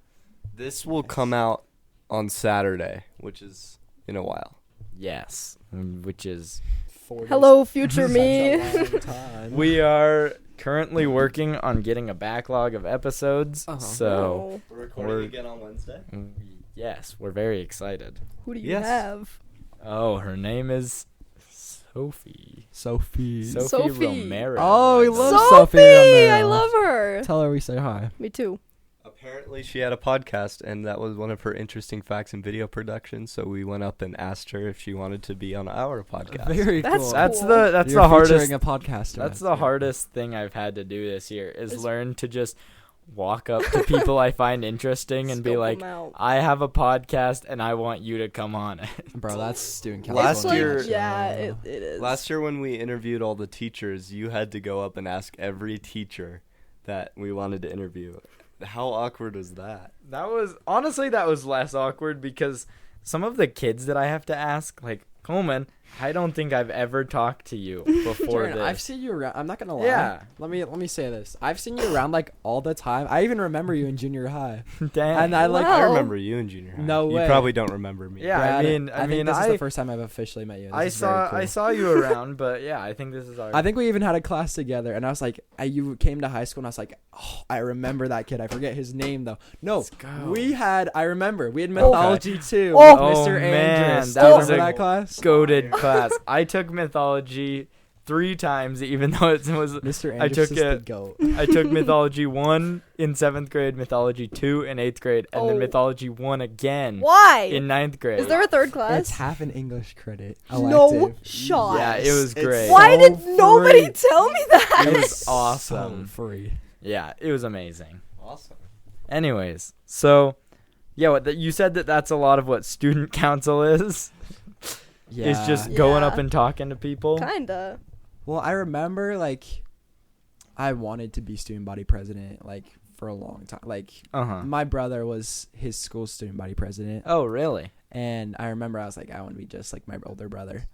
This will come out on Saturday, which is in a while. Yes, which is 40 Hello, future such me. a long time. we are currently working on getting a backlog of episodes. Uh-huh. So, Oh, We're recording again on Wednesday. yes, we're very excited. who do you Yes. have? Oh, her name is Sophie. Sophie. Sophie Romero. Oh, we love Sophie! Sophie Romero. I love her. Tell her we say hi. Me too. Apparently, she had a podcast, and that was one of her interesting facts in video production. So we went up and asked her if she wanted to be on our podcast. Very That's cool. That's Cool. that's You're the hardest. featuring a podcaster. That's the hardest thing I've had to do this year is Is- learn to just walk up to people I find interesting and be Scope like, 'em out. I have a podcast and I want you to come on it. Bro, that's student Last It's council. like, year- yeah, it is. Last year, when we interviewed all the teachers, you had to go up and ask every teacher that we wanted to interview. How awkward was that? That was less awkward because some of the kids that I have to ask, like Coleman, I don't think I've ever talked to you before Jordan, I've this. seen you around. I'm not gonna lie. Yeah. Let me say this. I've seen you around like all the time. I even remember you in junior high. Dang. And I like. Wow. I Oh. remember you in junior high. No way. You probably don't remember me. Yeah, Brad, I mean, think this is the first time I've officially met you. This I is very cool. I saw you around, but yeah, I think this is our. I think we even had a class together, and I was like, you came to high school, and I was like, oh, I remember that kid. I forget his name though. No, Let's go. we had we had mythology too. Oh. with Oh, Mr. man, Andrus. that Do you was remember a that class? goated class. I took mythology 3 times, even though it was. Mr. I Andrus took is the it- goat. I took mythology 1 in 7th grade, mythology 2 in 8th grade, and then Oh. mythology 1 again Why? in 9th grade. Is there a third It's class? half an English credit. No elective. shot. Yeah, it was It's great. Why so did nobody free. tell me that? It was So awesome. free. Yeah, it was amazing. Awesome. Anyways, so yeah, you said that's a lot of what student council is. Yeah. Is just going Yeah. up and talking to people. Kinda. Well, I remember I wanted to be student body president for a long time. Uh-huh. My brother was his school student body president, Oh, really? and I remember I was like, I want to be just like my older brother.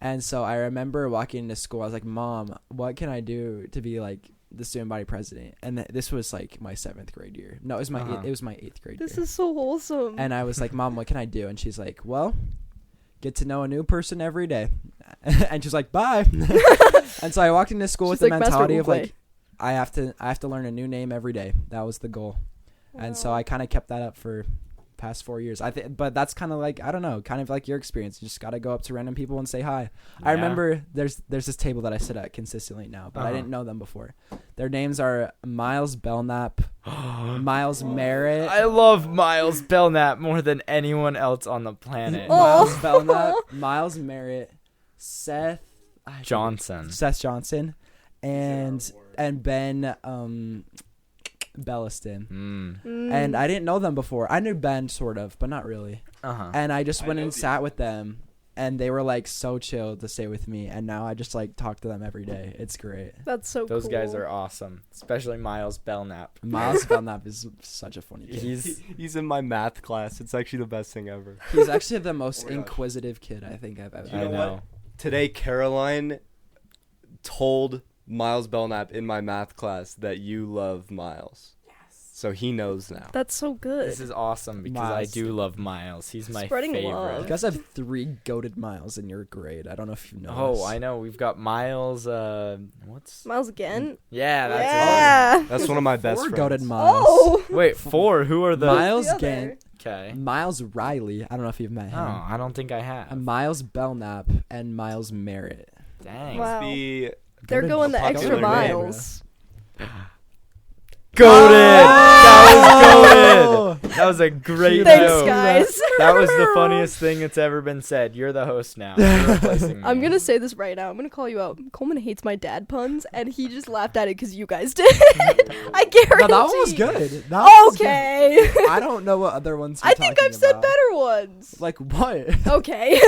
And so I remember walking into school, I was like, Mom, what can I do to be like the student body president? And this was like my 7th grade year. No, it was my Uh-huh. it was my 8th grade This year. is so wholesome. And I was like, Mom, what can I do? And she's like, well, get to know a new person every day. And she's like, bye. And so I walked into school She's with the like, Master mentality of Oogway. like, I have to learn a new name every day. That was the goal. And so Wow. I kind of kept that up for past 4 years. But that's kind of like, I don't know, kind of like your experience. You just got to go up to random people and say hi. I Yeah. remember there's this table that I sit at consistently now, but I Uh-huh. didn't know them before. Their names are Miles Belknap, Miles Merritt, I love Miles Belknap more than anyone else on the planet. Oh. Miles Belknap, Miles Merritt, Seth Johnson. Johnson, and Ben Belliston. Mm. And I didn't know them before. I knew Ben sort of, but not really. Uh-huh. And I just I went know and these sat with them, and they were like so chill to stay with me. And now I just like talk to them every day. It's great. That's so Those cool. guys are awesome, especially Miles Belknap. Miles Belknap is such a funny kid. He's in my math class. It's actually the best thing ever. He's actually the most Oh my gosh. inquisitive kid I think I've ever. You know I know. Today, Caroline told Miles Belknap in my math class that you love Miles. Yes. So he knows now. That's so good. This is awesome because I Miles. do love Miles. He's my Spreading favorite. love. You guys have 3 goated Miles in your grade. I don't know if you know. Oh, this. I know. We've got Miles. What's? Miles again. Yeah, that's Yeah. That's one of my best 4 friends. goated Miles. Oh. it. Wait, 4. Who are the? Miles The other. Gant, Okay. Miles Riley. I don't know if you've met him. Oh, I don't think I have. Miles Belknap and Miles Merritt. Dang. Wow. Be They're Goated- going the extra popular name. miles. Goated. Oh! That was goated. That was a great Thanks, joke. guys. That was the funniest thing that's ever been said. You're the host now. You're replacing me. I'm gonna say this right now. I'm gonna call you out. Coleman hates my dad puns, and he just laughed at it because you guys did. I guarantee. No, that one was good. That one was good. Okay. I don't know what other ones. I think I've said better ones. Like what? Okay.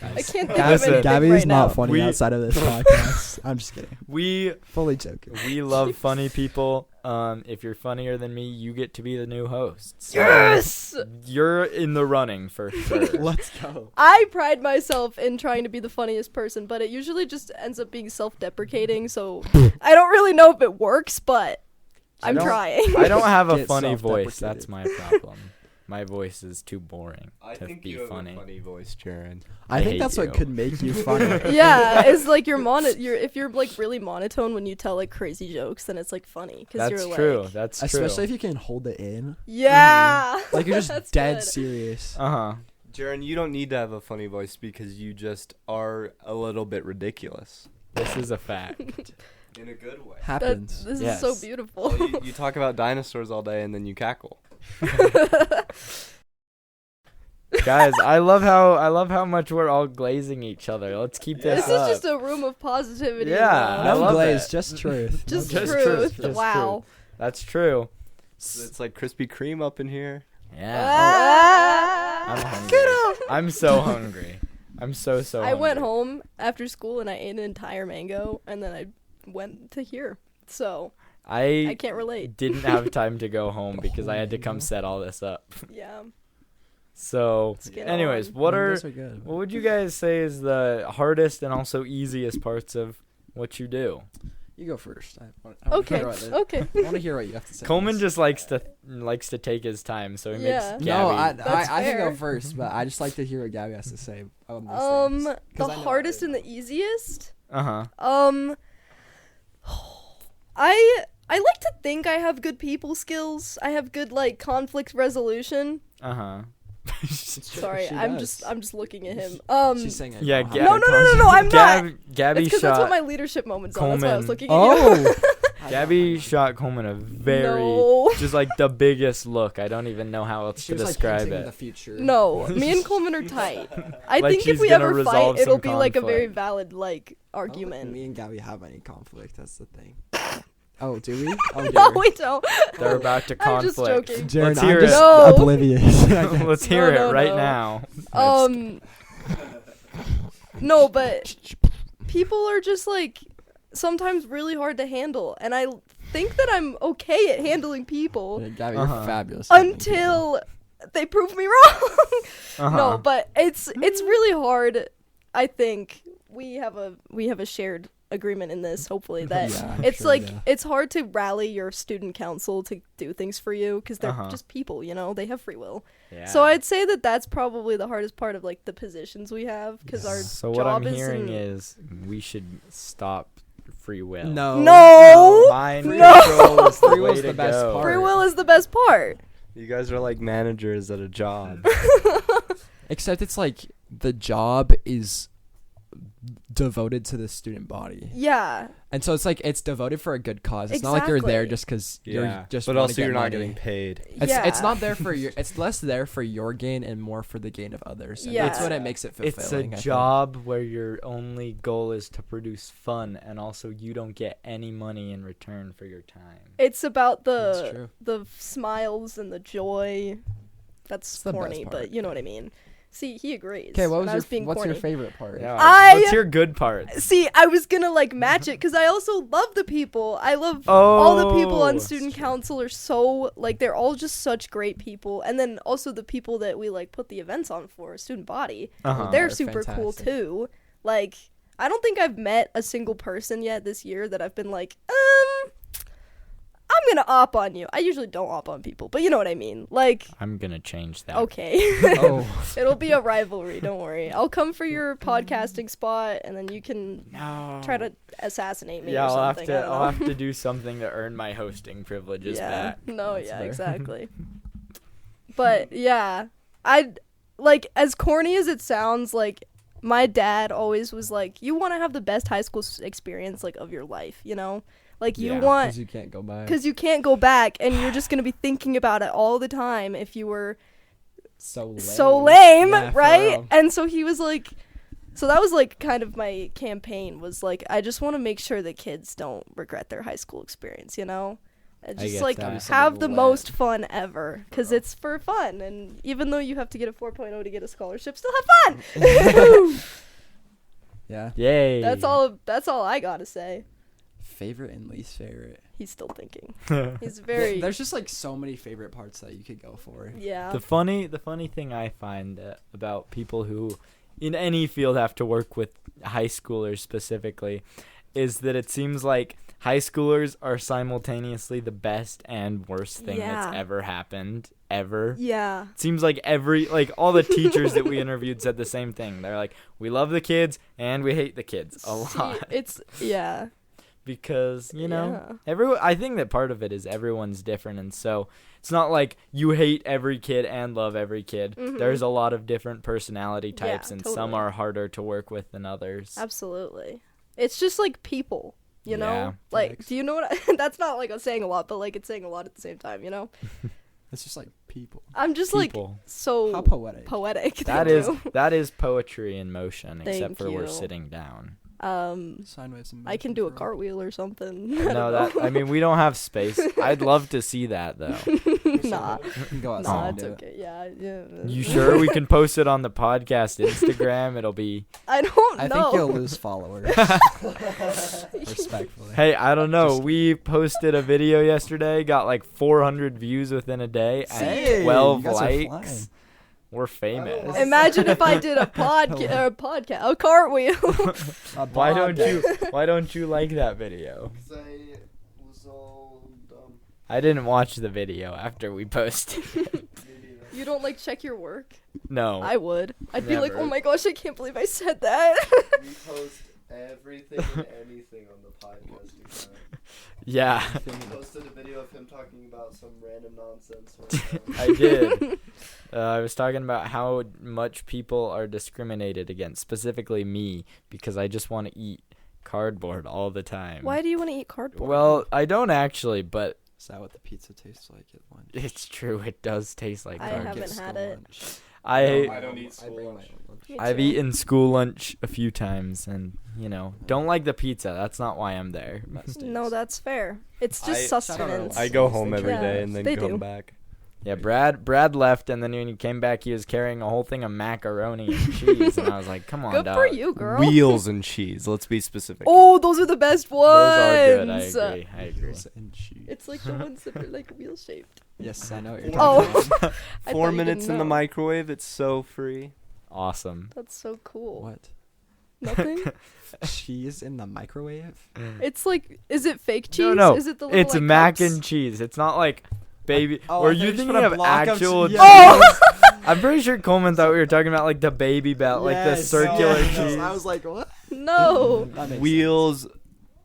I can't think Guys, of anything Gabby's right not now. funny We- outside of this podcast. I'm just kidding. we Fully joking. love funny people. If you're funnier than me, you get to be the new host. So Yes. you're in the running for sure. Let's go. I pride myself in trying to be the funniest person, but it usually just ends up being self-deprecating. So I don't really know if it works, but I'm don't- trying. I don't have a Get funny voice. self-deprecated. That's my problem. My voice is too boring I to think be you have funny. a funny voice, Jaron. I I think hate that's you. what could make you funny. Yeah, it's like if you're like really monotone when you tell like crazy jokes, then it's like funny because That's you're true. like, That's Especially true. if you can hold it in. yeah, Like you're just That's dead good. serious. Uh-huh. Jaron, you don't need to have a funny voice because you just are a little bit ridiculous. This is a fact. In a good way. Happens. This Yes. is so beautiful. Well, you talk about dinosaurs all day and then you cackle. Guys, I love how much we're all glazing each other. Let's keep this This up. is just a room of positivity. Yeah, you I know? No love glaze, it. just truth. just Just truth. truth, just Wow. That's true. It's like Krispy Kreme up in here. Yeah. Ah. I'm hungry. I'm so hungry. I'm so I hungry. went home after school and I ate an entire mango, and then I went to here. So I I can't relate. didn't have time to go home because I had to come mango. set all this up. Yeah. So, get anyways, on. what Mangoes are good. would you guys say is the hardest and also easiest parts of what you do? You go first. I wanna Okay. hear what Okay. I want to hear what you have to say. Coleman first. just likes to take his time, so he Yeah. makes No, Gabby. That's I can go fair. first, but I just like to hear what Gabby has to say on these things. 'Cause The I know hardest I- and the easiest. Uh-huh. I like to think I have good people skills. I have good like conflict resolution. Uh-huh. Sorry, She I'm does. just looking at him. She's saying I Yeah, don't Gab- have No, good no, I'm not. Gabby It's because that's shot what my leadership moments are. That's why I was Coleman. looking at you. Oh, Gabby shot Coleman a very No. just like the biggest look. I don't even know how else she to was like describe hinting in it. the future. No, me and Coleman are tight. I Like think if she's we gonna ever resolve fight, it'll some be like a very conflict. valid like I don't think argument. me and Gabby have any conflict. That's the thing. Oh, do we? Oh, No, dear. we don't. They're about to I'm just conflict. joking. Jared, Let's I'm hear just it. No. oblivious. Let's hear No, it right no. now. No, but people are just like sometimes really hard to handle, and I think that I'm okay at handling people Yeah, Gabby, Uh-huh. you're fabulous. at handling until they prove me wrong. Uh-huh. No, but it's really hard. I think we have a shared agreement in this, hopefully, that Yeah, I'm it's sure, like yeah. it's hard to rally your student council to do things for you because they're Uh-huh. just people, you know, they have free will. Yeah. So I'd say that that's probably the hardest part of like the positions we have because our So job what I'm is hearing in- is we should stop free will. No. No! Mind No! control is the Free way will's to the best go. part. free will is the best part. You guys are like managers at a job. Except it's like the job is devoted to the student body, Yeah. and so it's like it's devoted for a good cause. It's not like you're there Exactly. just because Yeah. you're just. But wanna also get you're not money. getting paid. It's not there for your. It's less there for your gain and more for the gain of others. And that's Yeah. what it makes it fulfilling. It's a I think. job where your only goal is to produce fun, and also you don't get any money in return for your time. It's about That's the true. the smiles and the joy. That's It's the best corny, part. but you know what I mean. See, he agrees. Okay, what and I was being what's your corny. favorite part? Yeah, I- what's your good parts? See, I was gonna like match it because I also love the people. I love all the people on Oh, student council are so like they're all just such great people, and then also the people that we like put the events on for student body. Uh-huh. They're They're super cool fantastic. too. Like I don't think I've met a single person yet this year that I've been like, I'm gonna op on you. I usually don't op on people, but you know what I mean. Like, I'm gonna change that. okay. Oh, It'll be a rivalry, don't worry. I'll come for your podcasting spot and then you can No. try to assassinate me Yeah, or I'll have something. I to. don't I'll know. have to do something to earn my hosting privileges yeah. back. No, That's yeah, fair. exactly. But yeah, I like as corny as it sounds, like my dad always was like, you want to have the best high school experience like of your life, you know? Like you Yeah, want because you can't go back. because you can't go back and you're just going to be thinking about it all the time if you were So lame. so lame, Yeah, for right? real. And so he was like, so that was like kind of my campaign was like, I just want to make sure that kids don't regret their high school experience, you know? And I just get like that. have Something the lit. most fun ever because it's for fun. And even though you have to get a 4.0 to get a scholarship, still have fun. Yeah. Yay. That's all I got to say. Favorite and least favorite. He's still thinking. the He's very, There's just like so many favorite parts that you could go for. yeah. funny thing I find about people who in any field have to work with high schoolers specifically is that it seems like high schoolers are simultaneously the best and worst thing Yeah. that's ever happened ever. Yeah. It seems like all the teachers that we interviewed said the same thing. They're like, we love the kids and we hate the kids a lot. Yeah. Because, Yeah. I think that part of it is everyone's different, and so it's not like you hate every kid and love every kid. Mhm. There's a lot of different personality Yeah, types, and some totally. are harder to work with than others. Absolutely. It's just like people, you know? Yeah. Like, Thanks. do you know what that's not like I'm saying a lot, but like it's saying a lot at the same time, you know? It's just like people. I'm just People. like so How poetic. poetic. That Thank is you. that is poetry in motion, Thank except for we're you. sitting down. Sine waves and I can motion do a for- cartwheel or something. No, I mean, we don't have space. I'd love to see that though. Nah. You can go Aw. outside Nah, and it's do okay. Yeah. You sure we can post it on the podcast Instagram? It'll be. I don't I know. think you'll lose followers. Respectfully. Hey, I don't know. Just- We posted a video yesterday, got like 400 views within a day, and Hey, 12 you guys are likes. flying. We're famous. Imagine if I did a podcast, a cartwheel. Why don't you like that video? Because I was all dumb. I didn't watch the video after we posted it. You don't like check your work? No. I would. I'd be like, Never. oh my gosh, I can't believe I said that. We post everything and anything on the podcast. Yeah. We posted a video of him talking about some random nonsense. Right now. I did. I was talking about how much people are discriminated against, specifically me, because I just want to eat cardboard all the time. Why do you want to eat cardboard? Well, I don't actually, but Is that what the pizza tastes like at lunch? it's true. It does taste like I cardboard. haven't had it. I don't eat I school bring my lunch. own lunch. Me I've too. eaten school lunch a few times, and don't like the pizza. That's not why I'm there. No, that's fair. It's just I- sustenance. I go home every Yeah, day and then they come do. back. Yeah, Brad left, and then when he came back, he was carrying a whole thing of macaroni and cheese, and I was like, "Come on, Good dog." for you, girl. Wheels and cheese. Let's be specific. Oh, those are the best ones. Those are good. I agree. Wheels and cheese. It's like the ones that are like wheel shaped. Yes, I know what you're Oh. talking about. I 4 thought you minutes didn't in the know. microwave. It's so free. Awesome. That's so cool. What? Nothing. Cheese in the microwave? It's like, is it fake cheese? No. Is it the little, It's like, mac cups? and cheese. It's not like baby. Oh, Or I you thought you thinking put a of block of actual? cheese. cheese? Oh! I'm pretty sure Coleman thought we were talking about like the baby belt, like the Yes, circular yes. cheese. I was like, what? No. That makes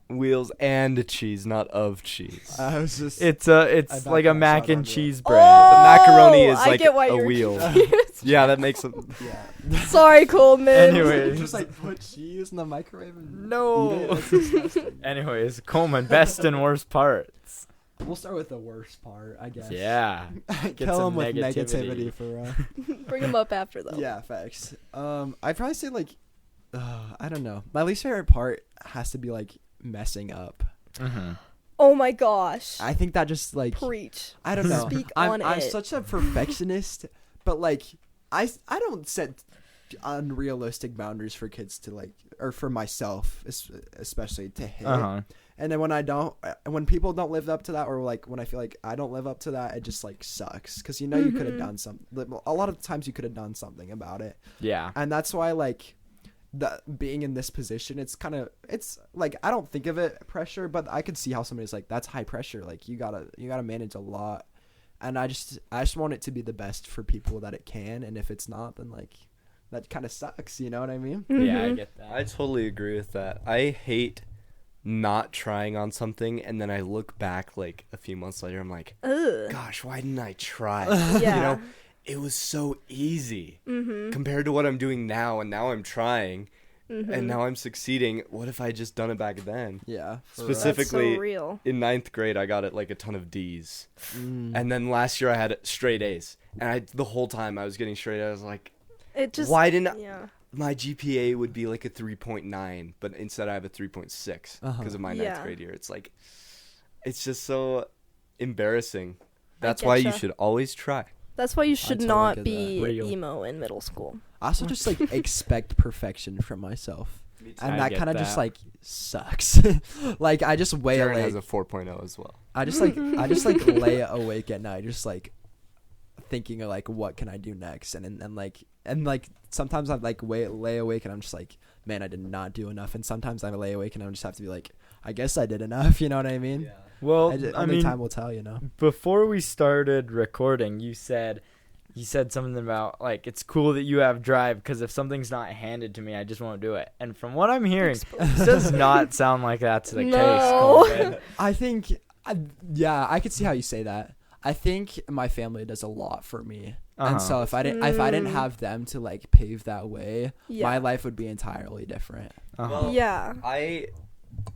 Wheels and cheese, not of cheese. sense. I was just. It's I like a backed mac myself and onto it. cheese Oh, bread. The macaroni is I like get why a you're wheel. confused. Yeah, that makes it. Yeah. Sorry, Coleman. Anyways. Just like put cheese in the microwave and No. eat it. That's disgusting. Anyways, Coleman, best and worst parts. We'll start with the worst part, I guess. Yeah. Kill some him with negativity. negativity for. Bring him up after though. Yeah, facts. I'd probably say like, I don't know. My least favorite part has to be like messing up. Mm-hmm. Oh my gosh. I think that just like Preach. I don't know. Speak I'm on I'm it. such a perfectionist, but like I don't set unrealistic boundaries for kids to like, or for myself especially to hit. Uh-huh. And then when people don't live up to that, or like when I feel like I don't live up to that, it just like sucks because you could have done something. A lot of times you could have done something about it, Yeah. and that's why like being in this position, it's like I don't think of it pressure, but I could see how somebody's like, that's high pressure. Like you gotta manage a lot, and I just want it to be the best for people that it can, and if it's not, then like that kind of sucks. You know what I mean? Yeah, I Mhm. get that. I totally agree with that. I hate not trying on something, and then I look back like a few months later. I'm like, Ugh. gosh, why didn't I try? Yeah. You know, it was so easy compared to what I'm doing now, and now I'm trying, and now I'm succeeding. What if I just done it back then? Yeah. for real. That's Specifically, so real. in 9th grade, I got it like a ton of D's, Mm. and then last year I had straight A's, and the whole time I was getting straight A's. I was like, It just. why didn't Yeah. my GPA would be like a 3.9, but instead I have a 3.6 because of my ninth Yeah. grade year. It's like, it's just so embarrassing. That's why you getcha. should always try. That's why you should totally not get be that. Real. emo in middle school. I also just like expect perfection from myself, and I that get kind of just that. like sucks. Like I just wait Jaren like has a 4.0 as well. I just like lay awake at night, just like thinking of like what can I do next, and like and like sometimes I'm like lay awake and I'm just like, man, I did not do enough. And sometimes I lay awake and I just have to be like, I guess I did enough. You know what I mean? Well, Only time will tell. before we started recording, you said something about like it's cool that you have drive because if something's not handed to me, I just won't do it. And from what I'm hearing, this does not sound like that's the No. case. Coleman. I think, I could see how you say that. I think my family does a lot for me, and so if I didn't have them to like pave that way, my life would be entirely different. Well, Yeah.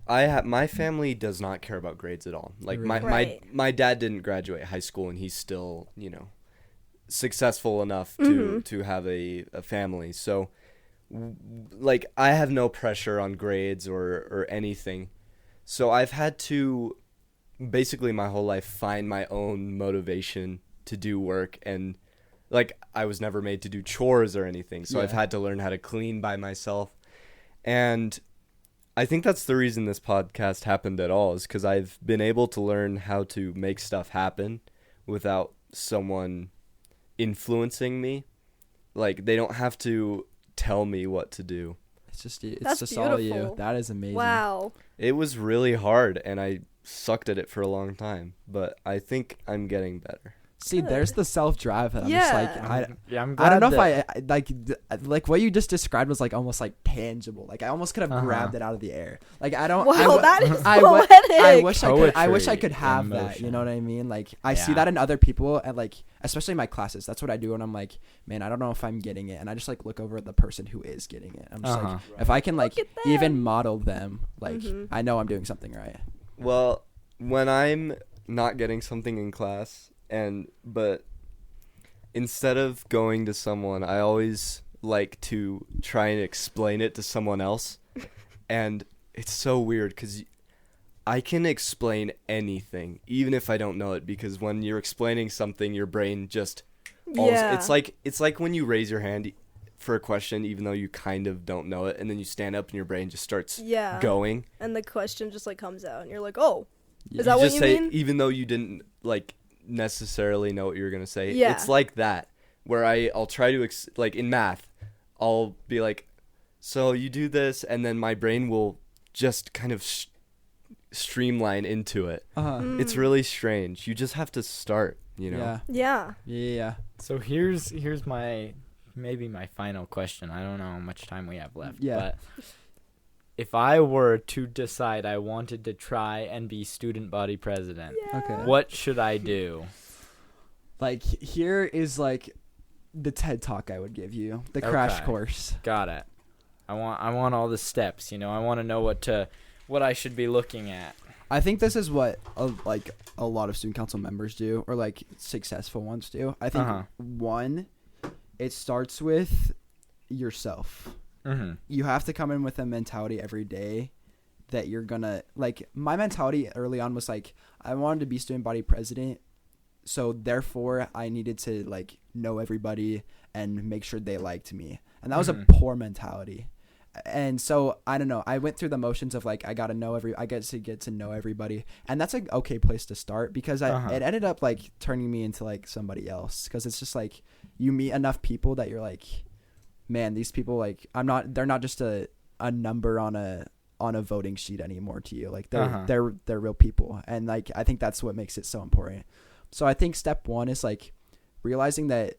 My family does not care about grades at all. Like Right. my dad didn't graduate high school, and he's still successful enough to have a family. So like I have no pressure on grades or anything. So I've had to basically my whole life find my own motivation to do work, and like I was never made to do chores or anything. So I've had to learn how to clean by myself. And I think that's the reason this podcast happened at all, is because I've been able to learn how to make stuff happen without someone influencing me. Like they don't have to tell me what to do. It's just That's all you. beautiful. That is amazing. Wow. It was really hard, and I sucked at it for a long time, but I think I'm getting better. See, there's the self-drive that I'm Yeah. just like, I'm glad I don't know that- if like what you just described was like almost like tangible. Like I almost could have grabbed it out of the air. Like I don't. Wow, that is I poetic. wish I could have Poetry in that. You know what I mean? Like I see Yeah. that in other people, and like especially in my classes. That's what I do, and I'm like, man, I don't know if I'm getting it, and I just like look over at the person who is getting it. I'm just like, if I can like Look at even them. model them, like I know I'm doing something right. Well, when I'm not getting something in class, but instead of going to someone, I always like to try and explain it to someone else. And it's so weird because I can explain anything, even if I don't know it, because when you're explaining something, your brain just Yeah. it's like when you raise your hand for a question, even though you kind of don't know it, and then you stand up and your brain just starts going. And the question just like comes out, and you're like, oh, Yeah. is that what just you say, mean? even though you didn't like necessarily know what you were gonna say. Yeah. It's like that, where I'll try to like in math, I'll be like, so you do this, and then my brain will just kind of streamline into it. It's really strange. You just have to start, Yeah. Yeah. Yeah. So here's my final question. I don't know how much time we have left. Yeah. But if I were to decide I wanted to try and be student body president, Okay. what should I do? Like here is like the TED Talk I would give you, the crash Okay. course. Got it. I want all the steps. I want to know what I should be looking at. I think this is what a lot of student council members do, or like successful ones do. I think one, it starts with yourself. Mm-hmm. You have to come in with a mentality every day that you're gonna like. My mentality early on was like I wanted to be student body president, so therefore I needed to like know everybody and make sure they liked me, and that was a poor mentality. And so I don't know. I went through the motions of like I get to know everybody, and that's an okay place to start because it ended up like turning me into like somebody else, because it's just like you meet enough people that you're like, man, these people like they're not just a number on a voting sheet anymore to you. Like they're real people, and like I think that's what makes it so important. So I think step one is like realizing that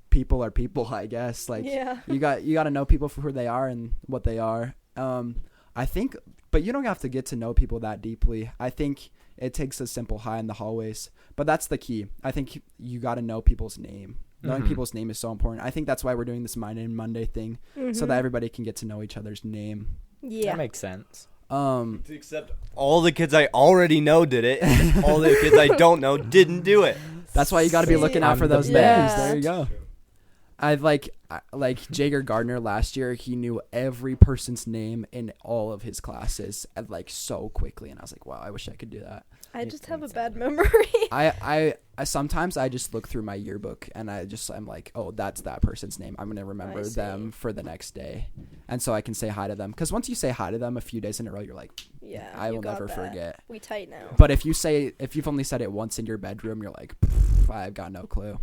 people are people, I guess. Like you got to know people for who they are and what they are. I think, but you don't have to get to know people that deeply. I think it takes a simple hi in the hallways, but that's the key. I think you got to know people's name. Knowing people's name is so important. I think that's why we're doing this My Name Monday thing, so that everybody can get to know each other's name. Yeah. That makes sense. Except all the kids I already know did it, and all the kids I don't know didn't do it. That's why you got to be looking out for those Yeah. names. There you go. I've like Jager Gardner last year. He knew every person's name in all of his classes like so quickly, and I was like, wow, I wish I could do that. I just have a bad memory. I sometimes I just look through my yearbook and I'm like, oh, that's that person's name. I'm gonna remember them for the next day, and so I can say hi to them. Because once you say hi to them a few days in a row, you're like, Yeah. I you will got never that. forget. We tight now. But if you've only said it once in your bedroom, you're like, I've got no clue.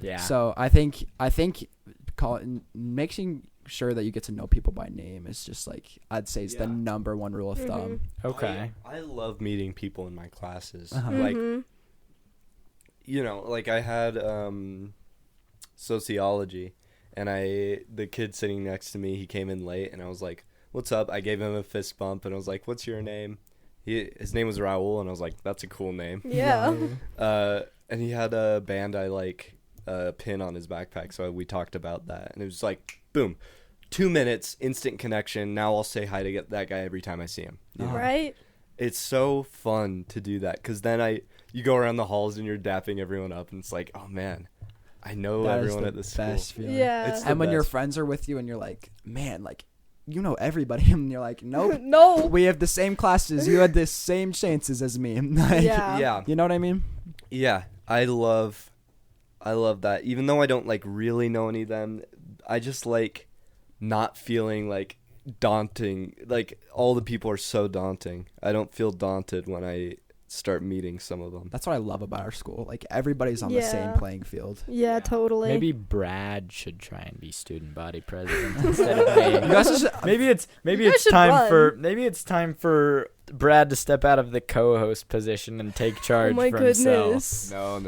Yeah. So I think making sure that you get to know people by name is just like I'd say is the number one rule of thumb. Okay. I love meeting people in my classes. Uh-huh. Like, you know, like I had sociology, and the kid sitting next to me, he came in late, and I was like, "What's up?" I gave him a fist bump, and I was like, "What's your name?" His name was Raul, and I was like, "That's a cool name." Yeah. And he had a Band I Like pin on his backpack, so we talked about that, and it was like, boom, 2 minutes, instant connection. Now I'll say hi to that guy every time I see him. You know? Right? It's so fun to do that, because then you go around the halls and you're dapping everyone up, and it's like, oh man, I know That is everyone the at this school. best feeling. Yeah. It's And when your best. friends are with you and you're like, man, like, you know everybody, and you're like, nope, No. we have the same classes. You had the same chances as me. Like, Yeah. Yeah, You know what I mean? yeah, I love that. Even though I don't like really know any of them, I just like not feeling like daunting. Like all the people are so daunting. I don't feel daunted when I start meeting some of them. That's what I love about our school. Like, everybody's on the same Yeah. playing field. Yeah, totally. Maybe Brad should try and be student body president instead of me. You guys just, Maybe it's You guys should time for Brad to step out of the co-host position and take charge Oh my for goodness. No.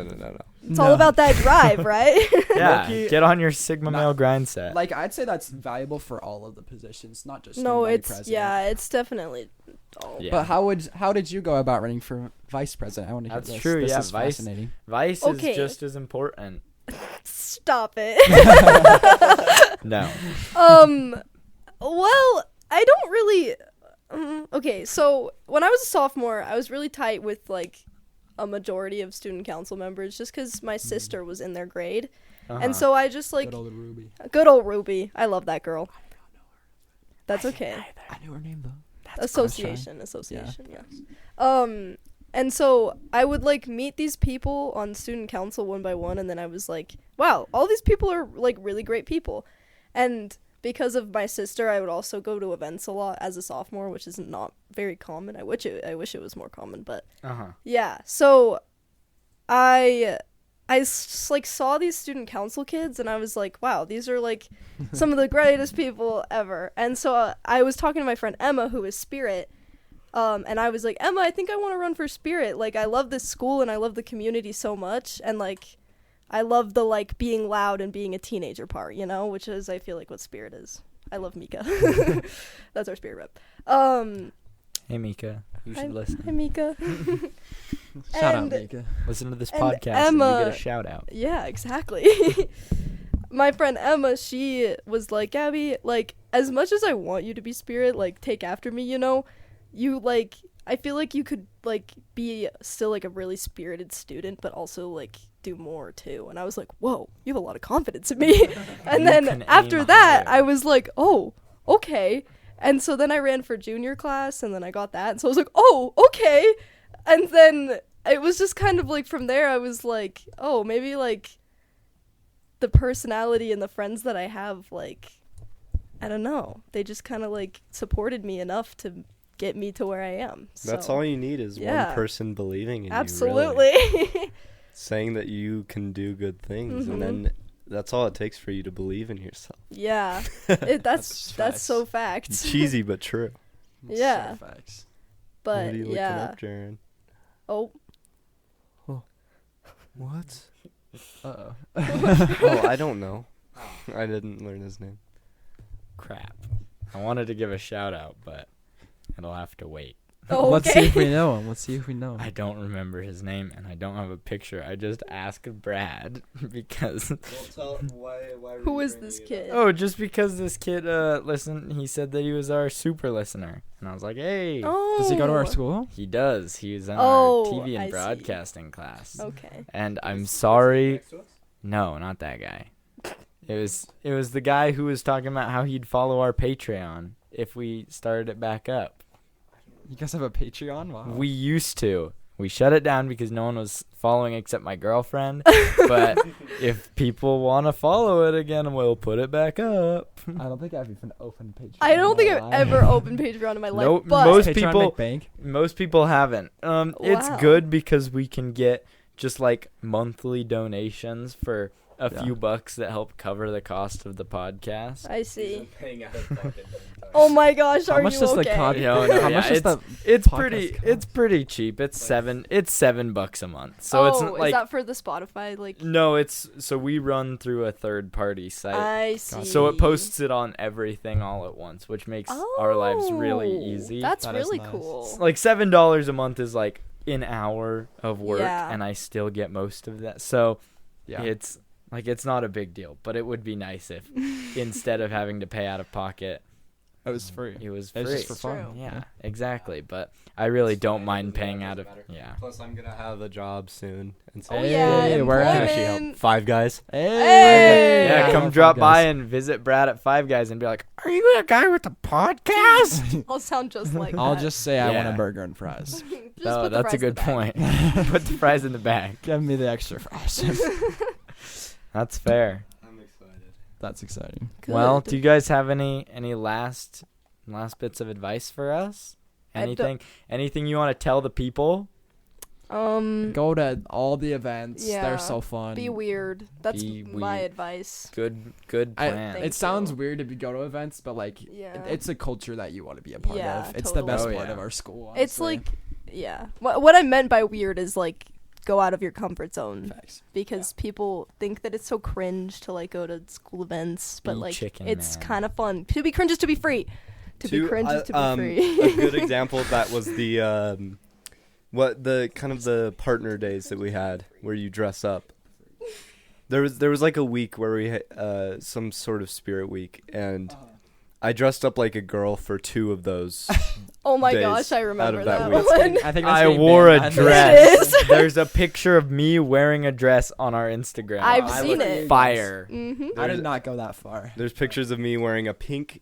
It's all about that drive, right? himself. Yeah, Low-key, get on your Sigma not- male grind set. like, I'd say that's valuable for all of the positions, not just No, student it's body president. it's definitely. Oh. Yeah. But how did you go about running for vice president? I want to hear That's this. true, This yeah, is vice- fascinating. Vice Okay. is just as important. Stop it. No. Well, I don't really. Okay, so when I was a sophomore, I was really tight with like a majority of student council members, just because my sister was in their grade, Uh-huh. and so I just like Good old Ruby. good old Ruby. I love that girl. That's okay. I knew her name though. Association, yeah. And so I would like meet these people on student council one by one, and then I was like, wow, all these people are like really great people. And because of my sister, I would also go to events a lot as a sophomore, which is not very common. I wish it was more common, but Uh-huh. yeah. So I just like saw these student council kids, and I was like, wow, these are like some of the greatest people ever. And so I was talking to my friend Emma, who is Spirit, and I was like, Emma, I think I want to run for Spirit. Like, I love this school and I love the community so much, and like I love the like being loud and being a teenager part, you know, which is I feel like what Spirit is. I love Mika. That's our Spirit rep. Hey, Mika. You should Hi listen. Mika. Shout out, And- Mika. Listen to this and podcast and Emma- you get a shout out. Yeah, exactly. My friend Emma, she was like, Gabby, like, as much as I want you to be Spirit, like, take after me, you know, you, like, I feel like you could, like, be still, like, a really spirited student, but also, like, do more, too. And I was like, whoa, you have a lot of confidence in me. And You then can after aim that, higher. I was like, oh, okay. And so then I ran for junior class, and then I got that. And so I was like, oh, okay. And then it was just kind of like from there, I was like, oh, maybe, like, the personality and the friends that I have, like, I don't know. They just kind of, like, supported me enough to get me to where I am. That's So, all you need is yeah. one person believing in absolutely. you. Really. Saying that you can do good things, Mhm. and then that's all it takes for you to believe in yourself. Yeah. That's That's so facts. Cheesy but true. Yeah. So facts. But, What are you looking yeah. up, Jaren? Oh. What? Uh-oh. Oh, I don't know. I didn't learn his name. Crap. I wanted to give a shout out, but it'll have to wait. Oh, Let's okay. see if we know him. Let's see if we know him. I don't remember his name, and I don't have a picture. I just asked Brad because... Well, why Who is this kid? Oh, just because this kid, he said that he was our super listener. And I was like, hey. Oh. Does he go to our school? He does. He was in Oh, our TV I and see. broadcasting class. Okay. And I'm sorry. No, not that guy. It was the guy who was talking about how he'd follow our Patreon if we started it back up. You guys have a Patreon? Wow. We used to. We shut it down because no one was following except my girlfriend. But if people want to follow it again, we'll put it back up. I don't think I've even opened Patreon. I don't think in I've my life. ever opened Patreon in my life, Nope, but most Patreon people- make bank? Most people haven't. It's Wow. good because we can get just like monthly donations for a Yeah. few bucks that help cover the cost of the podcast. I see. Paying out of pocket. Oh my gosh, How are much you does the okay? con- No, no, How yeah, much does the It's podcast pretty. cost? It's pretty cheap. It's $7 a month. So it's is like that for the Spotify? Like, no. It's so we run through a third party site. I see. So it posts it on everything all at once, which makes our lives really Oh, easy. That's That is really nice. cool. Like $7 a month is like an hour of work, Yeah. and I still get most of that. So Yeah. it's like it's not a big deal, but it would be nice if instead of having to pay out of pocket, It was free. it was free. It's just for It's fun. true. Yeah, exactly. But I really don't mind paying out of. Yeah. Plus, I'm gonna have a job soon, and so Oh yeah, Hey, where at? actually help. employment. Five Guys. Hey! Yeah, Yeah, come Five drop by Guys. and visit Brad at Five Guys and be like, "Are you the guy with the podcast?" I'll sound just like I'll that. just say I want a Yeah. burger and fries. Just No, put the that's a fries in good the bag. point. Put the fries in the bag. Give me the extra fries. That's fair. I'm excited. That's exciting. Well, Good. do you guys have any last bits of advice for us? I don't- Anything you want to tell the people? Go to all the events. Yeah. They're so fun. Be weird. That's Be my weird. advice. Good I- plan. Thank It sounds you. weird to go to events, but like, Yeah. it's a culture that you want to be a part Yeah, of. It's the totally. best Oh, part yeah. of our school. It's honestly. like, yeah. What I meant by weird is like go out of your comfort zone Facts. because people think that it's so cringe to like go to school events, but Be like chicken, it's man. kind of fun. To be cringe is to be free. To be cringe is to be free. A good example of that was the the partner days that we had where you dress up. There was like a week where we had some sort of spirit week, and I dressed up like a girl for 2 of those. Oh my days gosh, I out remember of that, that week. one. I think that's I getting wore a banned. dress. It is. There's a picture of me wearing a dress on our Instagram. I've I seen look it. Fire. Mm-hmm. I did not go that far. There's pictures of me wearing a pink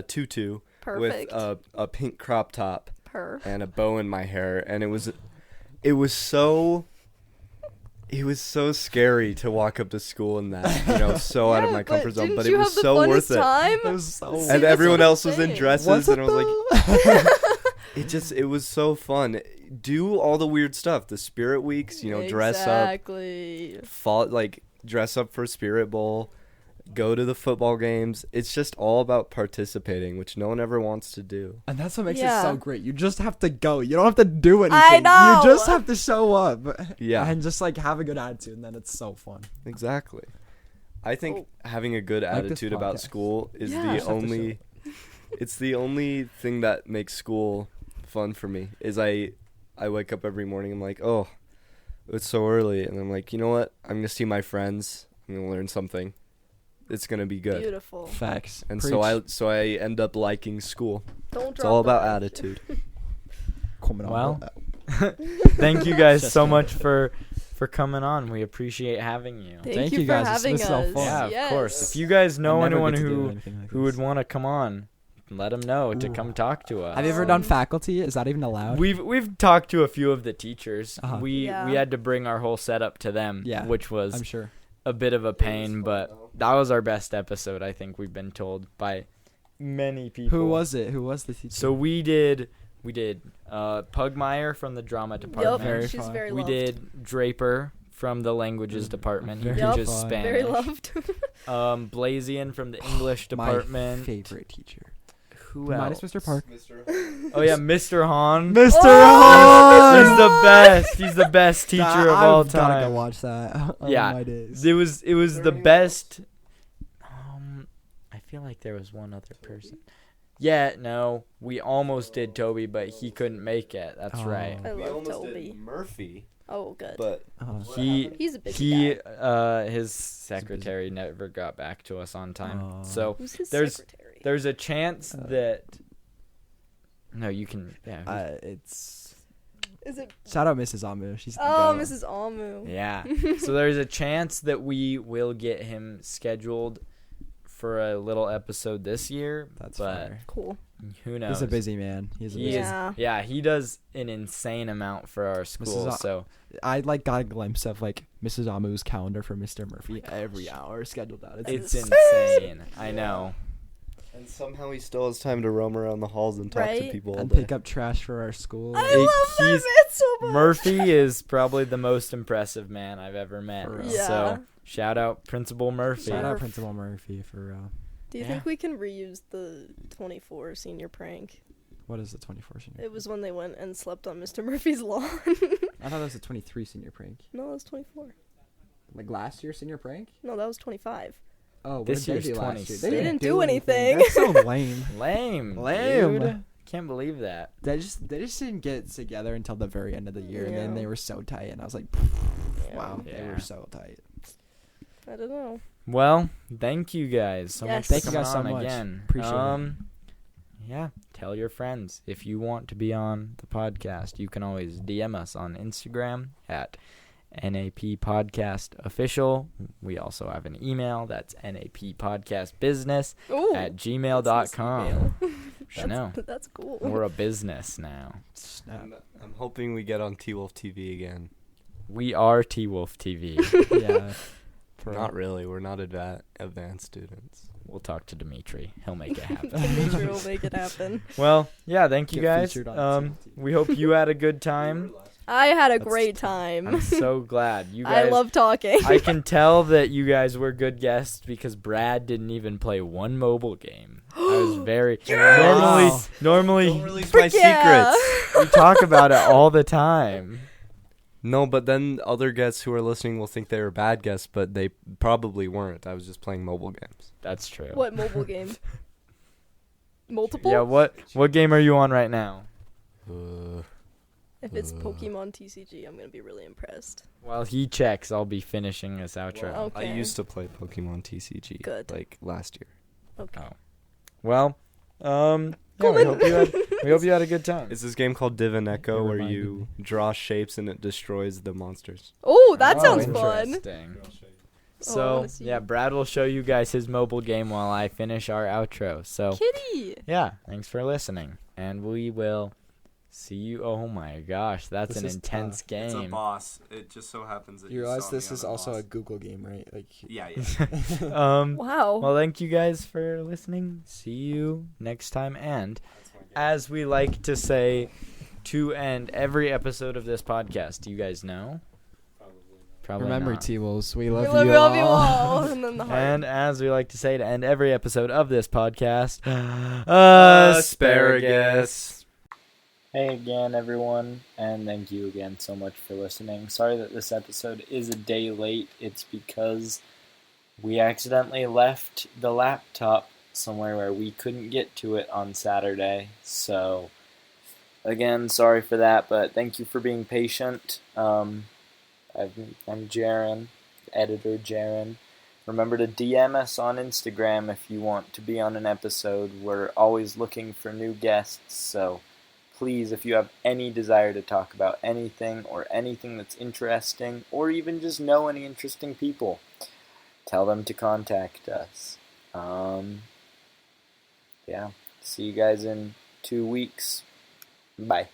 tutu Perfect. with a pink crop top Per. and a bow in my hair, and it was so scary to walk up to school in that, so out of Yeah, my comfort zone, didn't but you it was have the so funnest worth it. time? It was so. See, And that's everyone what I'm else was in saying. dresses, What's and I was like, it was so fun. Do all the weird stuff, the spirit weeks, dress up, Exactly. dress up for Spirit Bowl, go to the football games. It's just all about participating, which no one ever wants to do. And that's what makes it Yeah. so great. You just have to go. You don't have to do anything. I know. You just have to show up. Yeah. And just like have a good attitude, and then it's so fun. Exactly. I think having a good Like this attitude about podcast. school is Yeah. the Just have to only it's the only thing that makes school fun for me. Is I wake up every morning, I'm like, "Oh, it's so early." And I'm like, "You know what? I'm going to see my friends. I'm going to learn something. It's going to be good." Beautiful. Facts. And Preach. so I end up liking school. Don't It's drop all the about mic. attitude. Coleman and Well, Gabbi. Thank you guys Just so kidding. much for coming on. We appreciate having you. Thank you you for guys. having This is so us. fun. Yeah, of Yes. course. If you guys know I never anyone get to do who anything like would this. want to come on, let them know to Ooh. come talk to us. Have you ever done Um, faculty? Is that even allowed? We've talked to a few of the teachers. Uh-huh. We Yeah. had to bring our whole setup to them, Yeah, which was I'm sure. a bit of a pain, but that was our best episode, I think we've been told by many people. Who was it? Who was the teacher? So we did Pugmire from the drama department. Very She's fun. very We loved. did Draper from the languages department. He Very teaches fun. Spanish. Very loved. Blazian from the English My department. favorite teacher. Who Minus else? Mr. Park. Oh yeah, Mr. Hahn. Mr. Oh, He's the best. He's the best teacher of all I've gotta go time. watch that. Oh, Yeah. my days. It was the best. I feel like there was one other person. Yeah, no, we almost did Toby, but he couldn't make it. That's Oh. right. I We love almost Toby. did Murphy, Oh, good. but He's a busy guy. His secretary never got back to us on time. Oh. So Who's his there's- secretary? there's a chance that. No, you can. Yeah. It's Is it? shout out Mrs. Amu. She's the Oh, goat. Mrs. Almu. Yeah. So there's a chance that we will get him scheduled for a little episode this year. That's but fire. Cool. who knows? He's a busy man. He's a He busy. is. Yeah. Yeah, he does an insane amount for our school. Mrs. So I got a glimpse of like Mrs. Amu's calendar for Mr. Murphy every hour scheduled out. it's That's insane. I know. And somehow he still has time to roam around the halls and talk to Right? people all And day. pick up trash for our school. I love that man so much. Murphy is probably the most impressive man I've ever met. For real. Yeah. So shout out Principal Murphy. Shout out Murph. Principal Murphy for real. Do you Yeah. think we can reuse the 24 senior prank? What is the 24 senior? It was when they went and slept on Mr. Murphy's lawn. I thought that was a 23 senior prank. No, that was 24. Like last year's senior prank? No, that was 25. Oh, what This did they year's do last year? 26. They didn't do anything. That's so lame. Lame. Lame. Dude. Can't believe that. They just didn't get together until the very end of the year, and then Yeah. they were so tight, and I was like, Yeah. wow, they Yeah. were so tight. I don't know. Well, thank you guys so Yes. much for Thank you coming guys so on much. again. Appreciate it. Yeah, tell your friends if you want to be on the podcast. You can always DM us on Instagram at NAP Podcast Official. We also have an email that's nappodcastbusiness Ooh, at that's gmail.com. nice email. I know. That's cool. We're a business now. Snap. I'm hoping we get on T-Wolf TV again. We are T-Wolf TV. Yeah. Not really. We're not advanced students. We'll talk to Dimitri. He'll make it happen. Dimitri will make it happen. Well, yeah, thank you Get guys. featured on TV. We hope you had a good time. I had a That's- great time. I'm so glad. You guys I love talking. I can tell that you guys were good guests because Brad didn't even play one mobile game. I was very Yes! normally Don't release my Yeah. secrets. we talk about it all the time. No, but then other guests who are listening will think they were bad guests, but they probably weren't. I was just playing mobile games. That's true. What mobile game? Multiple? Yeah, what game are you on right now? If it's Pokemon TCG, I'm gonna be really impressed. While he checks, I'll be finishing this outro. Well, Okay. I used to play Pokemon TCG Good. like last year. Okay. Oh. Well, yeah, we hope you had a good time. It's this game called Div and Echo You where reminded you draw shapes and it destroys the monsters. Oh, that sounds fun. Interesting. Oh, I So, wanna see. yeah, Brad will show you guys his mobile game while I finish our outro. So, Kitty. yeah, thanks for listening. And we will see you. Oh my gosh, that's This an is intense game. boss. It just so happens that You realize this is also a Google game, right? Like, yeah. Wow. Well, thank you guys for listening. See you next time. And as we like to say to end every episode of this podcast, do you guys know? Probably Remember, not. T-Wolves, we We love, love you you all. all. And then the heart. And as we like to say to end every episode of this podcast, Asparagus. Hey again, everyone, and thank you again so much for listening. Sorry that this episode is a day late. It's because we accidentally left the laptop somewhere where we couldn't get to it on Saturday. So, again, sorry for that, but thank you for being patient. I'm Jaren, editor Jaren. Remember to DM us on Instagram if you want to be on an episode. We're always looking for new guests, so please, if you have any desire to talk about anything or anything that's interesting, or even just know any interesting people, tell them to contact us. Yeah, see you guys in 2 weeks. Bye.